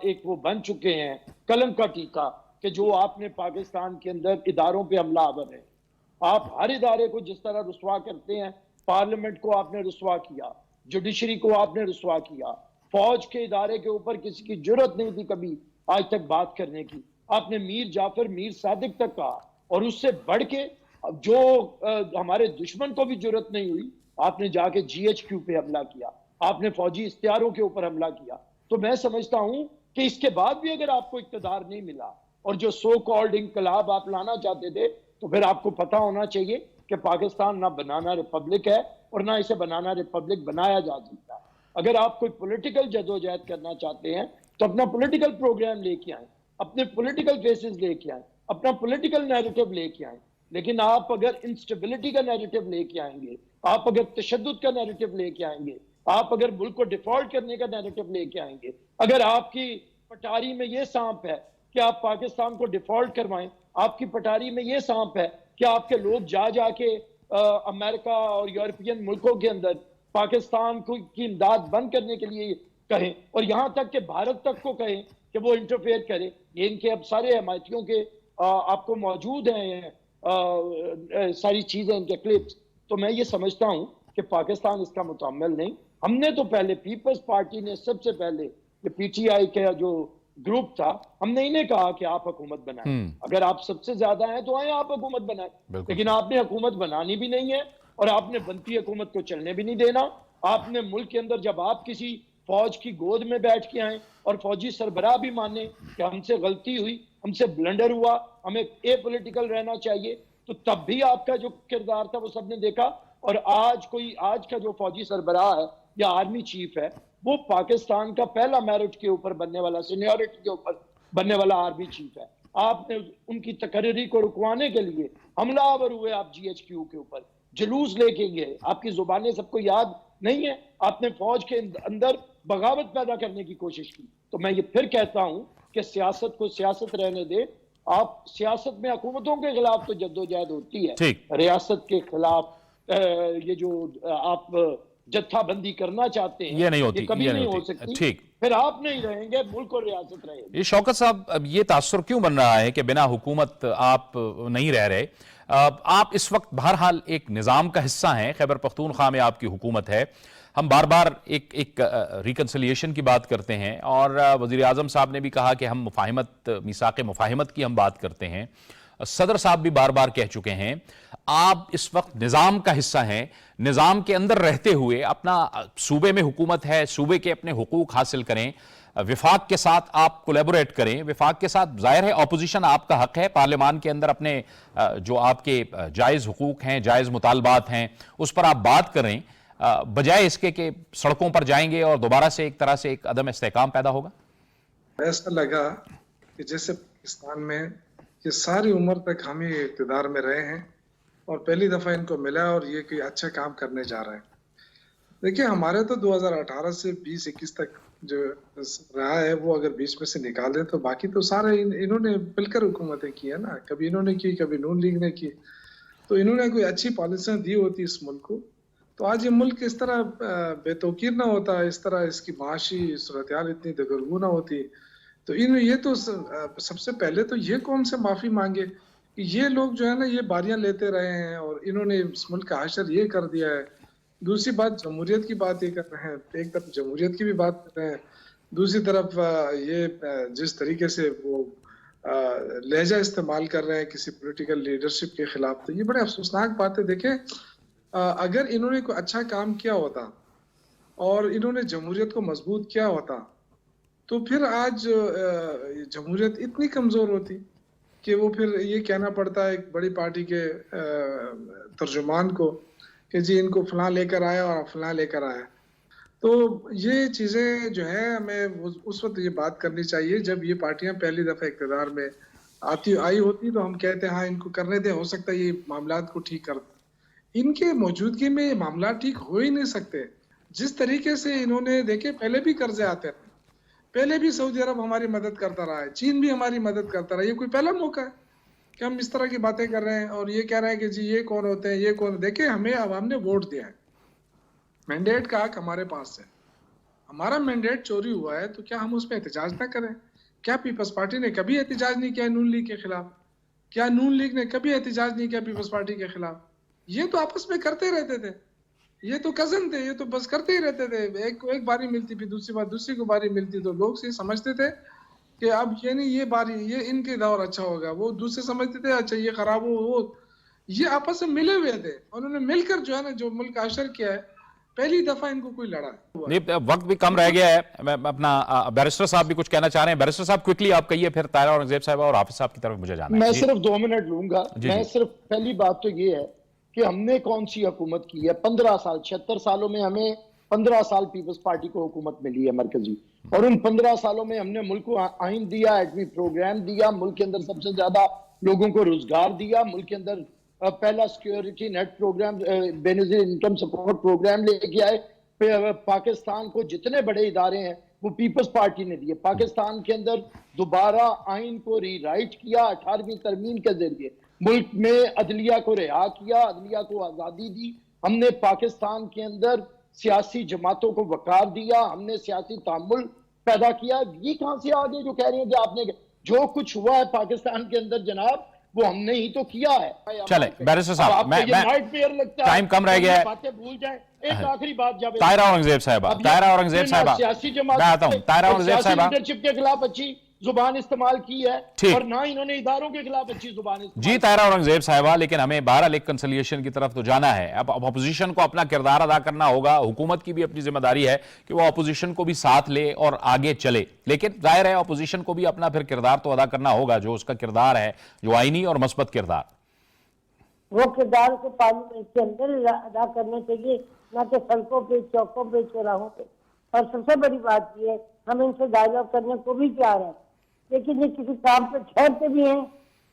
ایک وہ بن چکے ہیں قلم کا ٹیکا, کہ جو آپ نے پاکستان کے اندر اداروں پہ حملہ آور ہے. آپ ہر ادارے کو جس طرح رسوا کرتے ہیں, پارلیمنٹ کو آپ نے رسوا کیا, جوڈیشری کو آپ نے رسوا کیا, فوج کے ادارے کے اوپر کسی کی جرت نہیں تھی کبھی آج تک بات کرنے کی. آپ نے میر جعفر, میر صادق تک کہا, اور اس سے بڑھ کے جو ہمارے دشمن کو بھی جرت نہیں ہوئی, آپ نے جا کے GHQ پہ حملہ کیا, آپ نے فوجی اختیاروں کے اوپر حملہ کیا. تو میں سمجھتا ہوں کہ اس کے بعد بھی اگر آپ کو اقتدار نہیں ملا اور جو سو کالڈ انقلاب آپ لانا چاہتے تھے, تو پھر آپ کو پتا ہونا چاہیے کہ پاکستان نہ بنانا ریپبلک ہے اور نہ اسے بنانا ریپبلک بنایا جا سکتا. اگر آپ کوئی پولیٹیکل جدوجہد کرنا چاہتے ہیں تو اپنا پولیٹیکل پروگرام لے کے آئیں, اپنے پولیٹیکل فیسز لے کے آئیں, اپنا پولیٹیکل نیریٹو لے کے آئیں. لیکن آپ اگر انسٹیبلٹی کا نیریٹو لے کے آئیں گے, آپ اگر تشدد کا نیریٹو لے کے آئیں گے, آپ اگر ملک کو ڈیفالٹ کرنے کا نیریٹو لے کے آئیں گے, اگر آپ کی پٹاری میں یہ سانپ ہے کہ آپ پاکستان کو ڈیفالٹ کروائیں, آپ کی پٹاری میں یہ سانپ ہے کہ آپ کے لوگ جا کے امریکہ اور یورپین ملکوں کے اندر پاکستان کی امداد بند کرنے کے لیے کہیں, اور یہاں تک کہ بھارت تک کو کہیں کہ وہ انٹرفیئر کرے. یہ ان کے اب سارے حمایتیوں کے آپ کو موجود ہیں ساری چیزیں, ان کے کلپس. تو میں یہ سمجھتا ہوں کہ پاکستان اس کا متحمل نہیں. ہم نے تو پہلے پیپلز پارٹی نے سب سے پہلے PTI کا جو گروپ تھا, ہم نے انہیں کہا کہ آپ حکومت بنائیں, اگر آپ سب سے زیادہ ہیں تو آئیں آپ حکومت بنائیں. لیکن آپ نے حکومت بنانی بھی نہیں ہے اور آپ نے بنتی حکومت کو چلنے بھی نہیں دینا. آپ نے ملک کے اندر جب آپ کسی فوج کی گود میں بیٹھ کے آئیں اور فوجی سربراہ بھی مانے کہ ہم سے غلطی ہوئی, ہم سے بلنڈر ہوا, ہمیں اے پولیٹیکل رہنا چاہیے, تو تب بھی آپ کا جو کردار تھا وہ سب نے دیکھا. اور آج کا جو فوجی سربراہ ہے یا آرمی چیف ہے, وہ پاکستان کا پہلا میرٹ کے اوپر بننے والا, سینیورٹی کے اوپر بننے والا آرمی چیف ہے. آپ نے ان کی تقرری کو رکوانے کے لیے حملہ آور ہوئے, آپ GHQ کے اوپر جلوس لے کے گئے. آپ کی زبانیں سب کو یاد نہیں ہے, آپ نے فوج کے اندر بغاوت پیدا کرنے کی کوشش کی. تو میں یہ پھر کہتا ہوں کہ سیاست کو سیاست رہنے دے. آپ سیاست میں حکومتوں کے خلاف تو جدوجہد ہوتی ہے, ریاست کے خلاف یہ جو آپ جتھا بندی کرنا چاہتے ہیں, یہ نہیں ہوتی, یہ کبھی نہیں ہو سکتی. ٹھیک, پھر آپ نہیں رہیں گے, ملک اور ریاست رہے گی. یہ شوکت صاحب, اب یہ تاثر کیوں بن رہا ہے کہ بنا حکومت آپ نہیں رہ رہے؟ آپ اس وقت بہرحال ایک نظام کا حصہ ہیں, خیبر پختونخوا میں آپ کی حکومت ہے. ہم بار بار ایک ریکنسلیشن کی بات کرتے ہیں, اور وزیر اعظم صاحب نے بھی کہا کہ ہم مفاہمت, میثاق مفاہمت کی ہم بات کرتے ہیں. صدر صاحب بھی بار بار کہہ چکے ہیں آپ اس وقت نظام کا حصہ ہیں. نظام کے اندر رہتے ہوئے اپنا صوبے میں حکومت ہے, صوبے کے اپنے حقوق حاصل کریں. وفاق کے ساتھ آپ کولیبوریٹ کریں. وفاق کے ساتھ ظاہر ہے اپوزیشن آپ کا حق ہے پارلیمان کے اندر اپنے جو آپ کے جائز حقوق ہیں, جائز مطالبات ہیں, اس پر آپ بات کریں, بجائے اس کے کہ سڑکوں پر جائیں گے اور دوبارہ سے ایک طرح سے ایک عدم استحکام پیدا ہوگا. ایسا لگا کہ جیسے پاکستان میں یہ ساری عمر تک ہم ہی اقتدار میں رہے ہیں اور پہلی دفعہ ان کو ملا اور یہ کوئی اچھا کام کرنے جا رہے ہیں. دیکھیں ہمارے تو 2018 سے 2021 تک جو رہا ہے وہ اگر بیچ میں سے نکال دیں تو باقی تو سارے انہوں نے مل کر حکومتیں کی ہے نا. کبھی انہوں نے کی, کبھی نون لیگ نے کی. تو انہوں نے کوئی اچھی پالیسیاں دی ہوتی اس ملک کو تو آج یہ ملک اس طرح بے توقیر نہ ہوتا, اس طرح اس کی معاشی صورتحال اتنی دگرگوں نہ ہوتی. تو یہ تو سب سے پہلے تو یہ قوم سے معافی مانگے کہ یہ لوگ جو ہے نا یہ باریاں لیتے رہے ہیں اور انہوں نے اس ملک کا حشر یہ کر دیا ہے. دوسری بات جمہوریت کی بات یہ کر رہے ہیں, ایک طرف جمہوریت کی بھی بات کر رہے ہیں, دوسری طرف یہ جس طریقے سے وہ لہجہ استعمال کر رہے ہیں کسی پولیٹیکل لیڈرشپ کے خلاف, تو یہ بڑے افسوسناک بات ہے. دیکھیں اگر انہوں نے کوئی اچھا کام کیا ہوتا اور انہوں نے جمہوریت کو مضبوط کیا ہوتا تو پھر آج جمہوریت اتنی کمزور ہوتی کہ وہ پھر یہ کہنا پڑتا ہے ایک بڑی پارٹی کے ترجمان کو کہ جی ان کو فلاں لے کر آیا اور فلاں لے کر آیا. تو یہ چیزیں جو ہے ہمیں اس وقت یہ بات کرنی چاہیے جب یہ پارٹیاں پہلی دفعہ اقتدار میں آئی ہوتی تو ہم کہتے ہیں ہاں ان کو کرنے دیں, ہو سکتا ہے یہ معاملات کو ٹھیک کر دیں. ان کے موجودگی میں یہ معاملات ٹھیک ہو ہی نہیں سکتے. جس طریقے سے انہوں نے دیکھے پہلے بھی قرضے آتے ہیں, پہلے بھی سعودی عرب ہماری مدد کرتا رہا ہے, چین بھی ہماری مدد کرتا رہا ہے. یہ کوئی پہلا موقع ہے کہ ہم اس طرح کی باتیں کر رہے ہیں اور یہ کہہ رہے ہیں کہ جی یہ کون ہوتے ہیں, یہ کون. دیکھیں ہمیں عوام نے ووٹ دیا ہے, مینڈیٹ کا حق ہمارے پاس ہے. ہمارا مینڈیٹ چوری ہوا ہے تو کیا ہم اس پہ احتجاج نہ کریں؟ کیا پیپلز پارٹی نے کبھی احتجاج نہیں کیا نون لیگ کے خلاف؟ کیا نون لیگ نے کبھی احتجاج نہیں کیا پیپلز پارٹی کے خلاف؟ یہ تو آپس میں کرتے رہتے تھے, یہ تو کزن تھے, یہ تو بس کرتے ہی رہتے تھے. ایک باری ملتی پھر دوسری بار دوسری کو باری ملتی تو لوگ یہ سمجھتے تھے کہ اب یہ نہیں یہ باری یہ ان کے دور اچھا ہوگا, وہ دوسرے سمجھتے تھے اچھا یہ خراب ہو. وہ یہ آپس میں ملے ہوئے تھے, انہوں نے مل کر جو ہے نا جو ملک کا حشر کیا ہے پہلی دفعہ ان کو کوئی لڑا ہے. وقت بھی کم رہ گیا ہے. اپنا بیرسٹر صاحب بھی کچھ کہنا چاہ رہے ہیں. بیرسٹر صاحب کوئکلی آپ کہیے, پھر طاہرہ اورنگزیب صاحبہ اور حافظ صاحب کی طرف مجھے جانا ہے. میں صرف 2 منٹ لوں گا. میں صرف پہلی بات تو یہ ہے کہ ہم نے کون سی حکومت کی ہے. 15 سال 76 سالوں میں ہمیں 15 سال پیپلز پارٹی کو حکومت ملی ہے مرکزی, اور ان 15 سالوں میں ہم نے ملک کو آئین دیا, ایٹمی پروگرام دیا, ملک کے اندر سب سے زیادہ لوگوں کو روزگار دیا, ملک کے اندر پہلا سیکیورٹی نیٹ پروگرام, بے نظیر انکم سپورٹ پروگرام لے کے آئے. پاکستان کو جتنے بڑے ادارے ہیں وہ پیپلز پارٹی نے دیے. پاکستان کے اندر دوبارہ آئین کو ری رائٹ کیا 18ویں ترمیم کے ذریعے, ملک میں عدلیہ کو رہا کیا, عدلیہ کو آزادی دی. ہم نے پاکستان کے اندر سیاسی جماعتوں کو وقار دیا, ہم نے سیاسی تعامل پیدا کیا. یہ کہاں سے آگے جو کہہ رہے ہیں کہ آپ نے جو کچھ ہوا ہے پاکستان کے اندر جناب وہ ہم نے ہی تو کیا ہے. چلے بیرسٹر صاحب, میں ٹائم کم رہ گیا ہے. باتیں بھول جائیں. ایک آخری بات جب طاہرہ اورنگزیب صاحبہ, طاہرہ اورنگزیب صاحبہ, سیاسی میں آتا ہوں. طاہرہ اورنگزیب صاحبہ لیڈرشپ کے خلاف اچھی زبان استعمال کی ہے اور نہ انہوں نے اداروں کے خلاف اچھی زبان استعمال. جی طاہرہ اورنگزیب صاحبہ, لیکن ہمیں بہرحال ایک کنسلیشن کی طرف تو جانا ہے. اب اپوزیشن کو اپنا کردار ادا کرنا ہوگا, حکومت کی بھی اپنی ذمہ داری ہے کہ وہ اپوزیشن کو بھی ساتھ لے اور آگے چلے, لیکن ظاہر ہے اپوزیشن کو بھی اپنا پھر کردار تو ادا کرنا ہوگا, جو اس کا کردار ہے, جو آئینی اور مثبت کردار. وہ کردار کو پارلیمنٹ کے اندر ادا کرنے چاہیے, نہ کہ سڑکوں پہ, چوکوں پہ, چوراہوں پہ. اور سب سے بڑی بات یہ ہے ہم ان سے ڈائیلاگ کرنے کو بھی تیار ہیں, لیکن یہ کسی کام پہ ٹھہرتے بھی ہیں.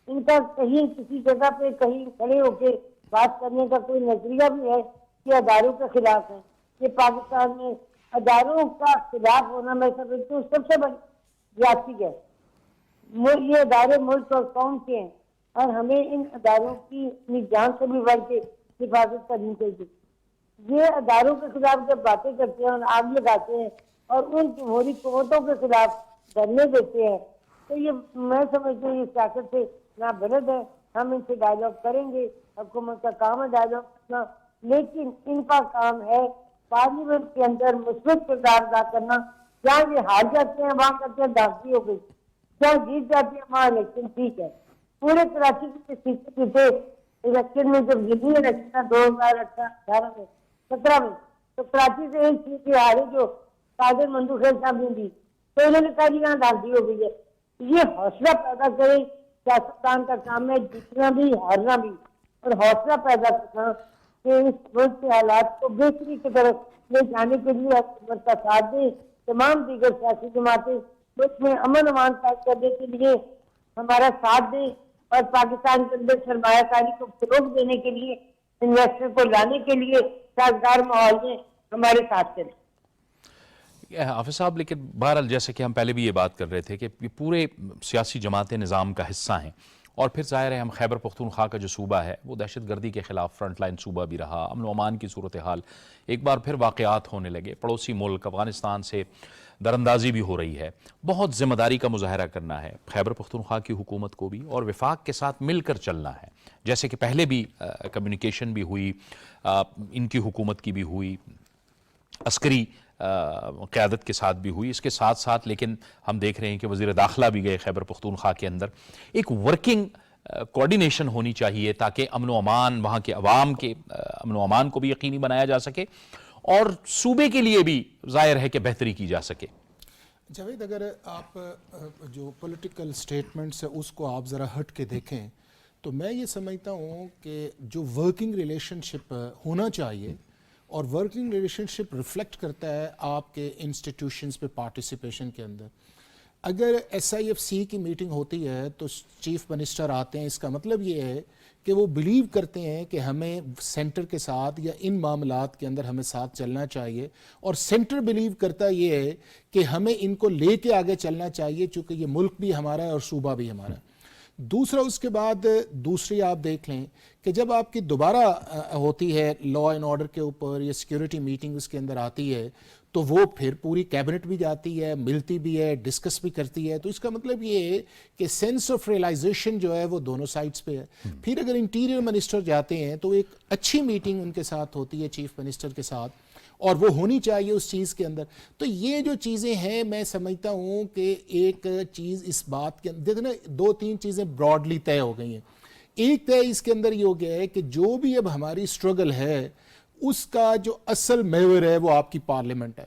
ان کا کہیں کسی جگہ پہ کہیں کھڑے ہو کے بات کرنے کا کوئی نظریہ بھی ہے کہ اداروں کے خلاف ہے. یہ پاکستان میں اداروں کا خلاف ہونا میں سمجھتی ہوں سب سے بڑی زیادتی ہے. یہ ادارے ملک اور قوم کے ہیں اور ہمیں ان اداروں کی اپنی جان سے بھی بڑھ کے حفاظت کرنی چاہیے. یہ اداروں کے خلاف جب باتیں کرتے ہیں اور آگ لگاتے ہیں اور ان جمہوری قوتوں کے خلاف دھرنے دیتے ہیں تو یہ میں سمجھتی ہوں یہ سیاست سے نابلد ہے. ہم ان سے ڈائیلاگ کریں گے, حکومت کا کام ہے ڈائیلاگ کرنا, لیکن ان کا کام ہے پارلیمنٹ کے اندر مثبت کردار ادا کرنا. جہاں یہ ہار جاتے ہیں وہاں کرتے ہیں داغی ہو گئی, جہاں جیت جاتے ہیں وہاں الیکشن ٹھیک ہے. پورے کراچی کے سیٹیں جیتے الیکشن میں جب جیتی الیکشن 2018 میں 17 میں تو کراچی سے ایک سیٹ ہارے جو قادر مندوخیل صاحب نے دی, تو انہوں نے کہا جی یہاں دھاندلی ہو گئی ہے. یہ حوصلہ پیدا کرے سیاستدان کا کام ہے, جیتنا بھی ہارنا بھی, اور حوصلہ پیدا کرنا کہ اس ملک کے حالات کو بہتری کی طرف لے جانے کے لیے حکومت کا ساتھ دیں. تمام دیگر سیاسی جماعتیں ملک میں امن امان قائم کرنے کے لیے ہمارا ساتھ دیں, اور پاکستان کے اندر سرمایہ کاری کو فروغ دینے کے لیے, انویسٹر کو لانے کے لیے سازگار ماحول میں ہمارے ساتھ چلیں. حافظ صاحب, لیکن بہرحال جیسے کہ ہم پہلے بھی یہ بات کر رہے تھے کہ یہ پورے سیاسی جماعتیں نظام کا حصہ ہیں, اور پھر ظاہر ہے ہم خیبر پختونخوا کا جو صوبہ ہے وہ دہشت گردی کے خلاف فرنٹ لائن صوبہ بھی رہا. امن و امان کی صورتحال ایک بار پھر واقعات ہونے لگے, پڑوسی ملک افغانستان سے دراندازی بھی ہو رہی ہے. بہت ذمہ داری کا مظاہرہ کرنا ہے خیبر پختونخوا کی حکومت کو بھی, اور وفاق کے ساتھ مل کر چلنا ہے. جیسے کہ پہلے بھی کمیونیکیشن بھی ہوئی, ان کی حکومت کی بھی ہوئی, عسکری قیادت کے ساتھ بھی ہوئی, اس کے ساتھ ساتھ لیکن ہم دیکھ رہے ہیں کہ وزیر داخلہ بھی گئے خیبر پختونخوا کے اندر. ایک ورکنگ کوارڈینیشن ہونی چاہیے تاکہ امن و امان, وہاں کے عوام کے امن و امان کو بھی یقینی بنایا جا سکے, اور صوبے کے لیے بھی ظاہر ہے کہ بہتری کی جا سکے. جاوید, اگر آپ جو پولیٹیکل سٹیٹمنٹس ہے اس کو آپ ذرا ہٹ کے دیکھیں تو میں یہ سمجھتا ہوں کہ جو ورکنگ ریلیشن شپ ہونا چاہیے, اور ورکنگ ریلیشن شپ ریفلیکٹ کرتا ہے آپ کے انسٹیٹیوشنز پہ پارٹیسپیشن کے اندر. اگر ایس آئی ایف سی کی میٹنگ ہوتی ہے تو چیف منسٹر آتے ہیں, اس کا مطلب یہ ہے کہ وہ بلیو کرتے ہیں کہ ہمیں سینٹر کے ساتھ یا ان معاملات کے اندر ہمیں ساتھ چلنا چاہیے, اور سینٹر بلیو کرتا یہ ہے کہ ہمیں ان کو لے کے آگے چلنا چاہیے, چونکہ یہ ملک بھی ہمارا ہے اور صوبہ بھی ہمارا ہے. دوسرا, اس کے بعد دوسری آپ دیکھ لیں کہ جب آپ کی دوبارہ ہوتی ہے لا اینڈ آرڈر کے اوپر یا سیکیورٹی میٹنگ اس کے اندر آتی ہے, تو وہ پھر پوری کیبنٹ بھی جاتی ہے, ملتی بھی ہے, ڈسکس بھی کرتی ہے. تو اس کا مطلب یہ ہے کہ سینس آف ریئلائزیشن جو ہے وہ دونوں سائڈز پہ ہے. پھر اگر انٹیریئر منسٹر جاتے ہیں تو ایک اچھی میٹنگ ان کے ساتھ ہوتی ہے چیف منسٹر کے ساتھ, اور وہ ہونی چاہیے اس چیز کے اندر. تو یہ جو چیزیں ہیں میں سمجھتا ہوں کہ ایک چیز اس بات کے اندر دیکھیں نا, 2-3 چیزیں براڈلی طے ہو گئی ہیں. ایک طے اس کے اندر یہ ہو گیا ہے کہ جو بھی اب ہماری اسٹرگل ہے اس کا جو اصل محور ہے وہ آپ کی پارلیمنٹ ہے.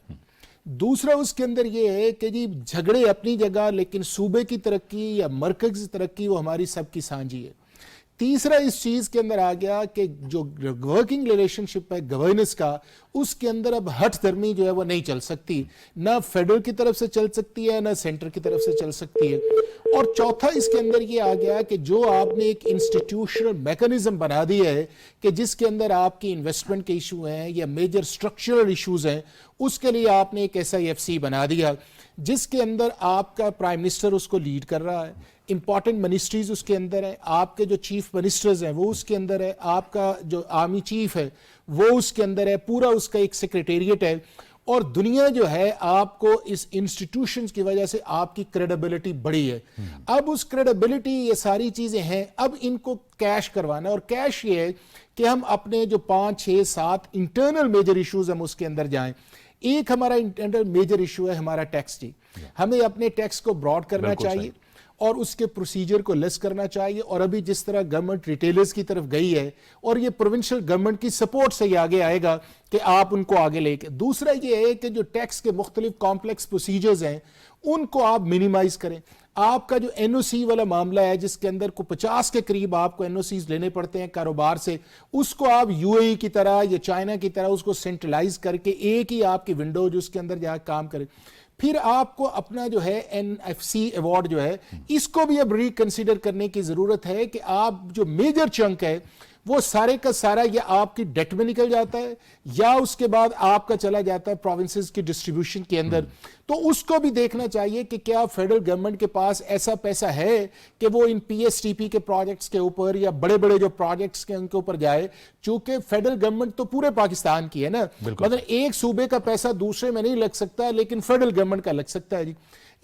دوسرا اس کے اندر یہ ہے کہ جی جھگڑے اپنی جگہ, لیکن صوبے کی ترقی یا مرکز کی ترقی وہ ہماری سب کی سانجھی ہے. تیسرا اس چیز کے اندر آ گیا کہ جو ورکنگ ریلیشن شپ ہے گورننس کا, اس کے اندر اب ہٹ درمی جو ہے وہ نہیں چل سکتی, نہ فیڈرل کی طرف سے چل سکتی ہے نہ سینٹر کی طرف سے چل سکتی ہے. اور چوتھا اس کے اندر یہ آ گیا کہ جو آپ نے ایک انسٹیٹیوشنل میکنزم بنا دی ہے کہ جس کے اندر آپ کی انویسٹمنٹ کے ایشو ہیں یا میجر سٹرکچرل ایشوز ہیں, اس کے لیے آپ نے ایک ایس آئی ایف سی بنا دیا جس کے اندر آپ کا پرائم منسٹر اس کو لیڈ کر رہا ہے, امپورٹنٹ منسٹریز اس کے اندر ہے, آپ کے جو چیف منسٹرز ہیں وہ اس کے اندر ہے, آپ کا جو آرمی چیف ہے وہ اس کے اندر ہے, پورا اس کا ایک سیکریٹریٹ ہے. اور دنیا جو ہے آپ کو اس انسٹیٹیوشنز کی وجہ سے آپ کی کریڈیبلٹی بڑی ہے. اب اس کریڈیبلٹی یہ ساری چیزیں ہیں, اب ان کو کیش کروانا, اور کیش یہ ہے کہ ہم اپنے جو 5-6-7 انٹرنل میجر ایشوز ہم اس کے اندر جائیں. ایک ہمارا انٹرنل میجر ایشو ہے ہمارا ٹیکس. جی ہمیں اپنے ٹیکس کو براڈ کرنا چاہیے اور اس کے پروسیجر کو لیس کرنا چاہیے. اور ابھی جس طرح گورنمنٹ ریٹیلرز کی طرف گئی ہے, اور یہ پروونشل گورنمنٹ کی سپورٹ سے یہ آگے آئے گا کہ آپ ان کو آگے لے کے. دوسرا یہ ہے کہ جو ٹیکس کے مختلف کمپلیکس پروسیجرز ہیں ان کو آپ منیمائز کریں. آپ کا جو این او سی والا معاملہ ہے جس کے اندر کو 50 کے قریب آپ کو این او سیز لینے پڑتے ہیں کاروبار سے, اس کو آپ یو اے ای کی طرح یا چائنا کی طرح اس کو سینٹرلائز کر کے ایک ہی آپ کی ونڈو جو اس کے اندر جا کام کرے. پھر آپ کو اپنا جو ہے این ایف سی ایوارڈ جو ہے اس کو بھی اب ریکنسیڈر کرنے کی ضرورت ہے کہ آپ جو میجر چنک ہے وہ سارے کا سارا یا آپ کی ڈیٹ میں نکل جاتا ہے یا اس کے بعد آپ کا چلا جاتا ہے پروونسز کی ڈسٹریبیوشن کے اندر. تو اس کو بھی دیکھنا چاہیے کہ کیا فیڈرل گورنمنٹ کے پاس ایسا پیسہ ہے کہ وہ ان پی ایس ٹی پی کے پروجیکٹس کے اوپر یا بڑے بڑے جو پروجیکٹس کے ان کے اوپر جائے, چونکہ فیڈرل گورنمنٹ تو پورے پاکستان کی ہے نا, مطلب ایک صوبے کا پیسہ دوسرے میں نہیں لگ سکتا لیکن فیڈرل گورنمنٹ کا لگ سکتا ہے. جی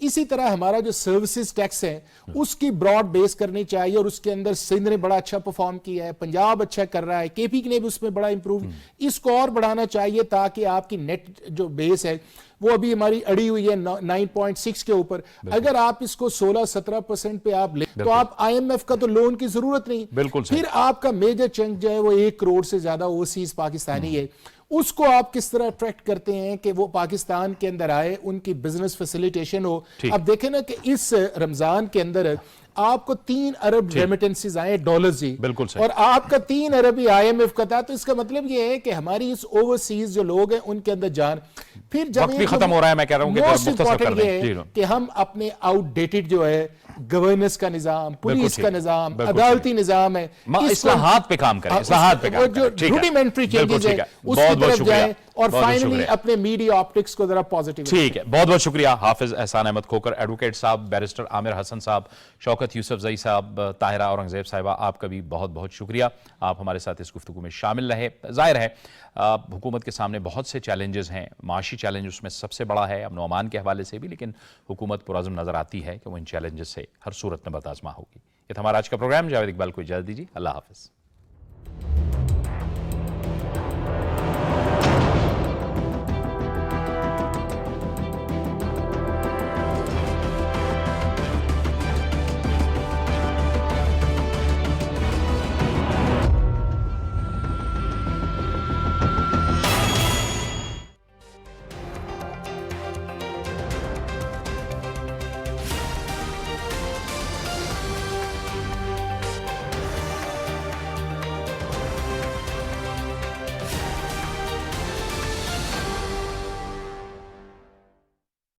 اسی طرح ہمارا جو سروسز ٹیکس ہے اس کی براڈ بیس کرنی چاہیے, اور اس کے اندر سندھ نے بڑا اچھا پرفارم کیا ہے, پنجاب اچھا کر رہا ہے, کے پی نے بھی اس میں بڑا امپروو, اس کو اور بڑھانا چاہیے تاکہ آپ کی نیٹ جو بیس ہے وہ ابھی ہماری اڑی ہوئی ہے 9.6 کے اوپر. اگر آپ اس کو 16-17% پہ آپ لیں تو آپ آئی ایم ایف کا تو لون کی ضرورت نہیں. پھر آپ کا میجر چنک جو ہے وہ 1 کروڑ سے زیادہ اوورسیز پاکستانی ہے, اس کو آپ کس طرح اٹریکٹ کرتے ہیں کہ وہ پاکستان کے اندر آئے, ان کی بزنس فیسیلیٹیشن ہو. اب دیکھیں نا کہ اس رمضان کے اندر آپ کو 3 ارب ریمیٹنسز آئے ڈالرز ہی, بالکل صحیح, اور آپ کا 3 ارب ہی IMF کا تھا. تو اس کا مطلب یہ ہے کہ ہماری اس اوورسیز جو لوگ ہیں ان کے اندر جان, پھر جب وقت بھی ختم ہو رہا ہے, میں کہہ رہا ہوں کہ مختصر کر دیں. یہ ہے کہ ہم اپنے آؤٹ ڈیٹڈ جو ہے گورننس کا نظام, پولیس کا نظام, عدالتی نظام ہے, اصلاحات پہ کام کریں, اصلاحات پہ کام کریں, جو روڈیمنٹری چینجز ہیں اس کی طرف جائیں, اور فائنلی اپنے میڈیا آپٹکس کو ذرا پازیٹیو. ٹھیک ہے, بہت بہت شکریہ حافظ احسان احمد کھوکر, ایڈوکیٹ صاحب, بیرسٹر عامر حسن صاحب, شوکت یوسف زئی صاحب, طاہرہ اورنگزیب صاحبہ, آپ کا بھی بہت بہت شکریہ, آپ ہمارے ساتھ اس گفتگو میں شامل رہے. ظاہر ہے حکومت کے سامنے بہت سے چیلنجز ہیں, معاشی چیلنج اس میں سب سے بڑا ہے امن و امان کے حوالے سے بھی, لیکن حکومت پرعزم نظر آتی ہے کہ وہ ان چیلنجز سے ہر صورت میں آزما ہوگی. یہ تھا ہمارا آج کا پروگرام. جاوید اقبال کو اجازت دیجیے, اللہ حافظ.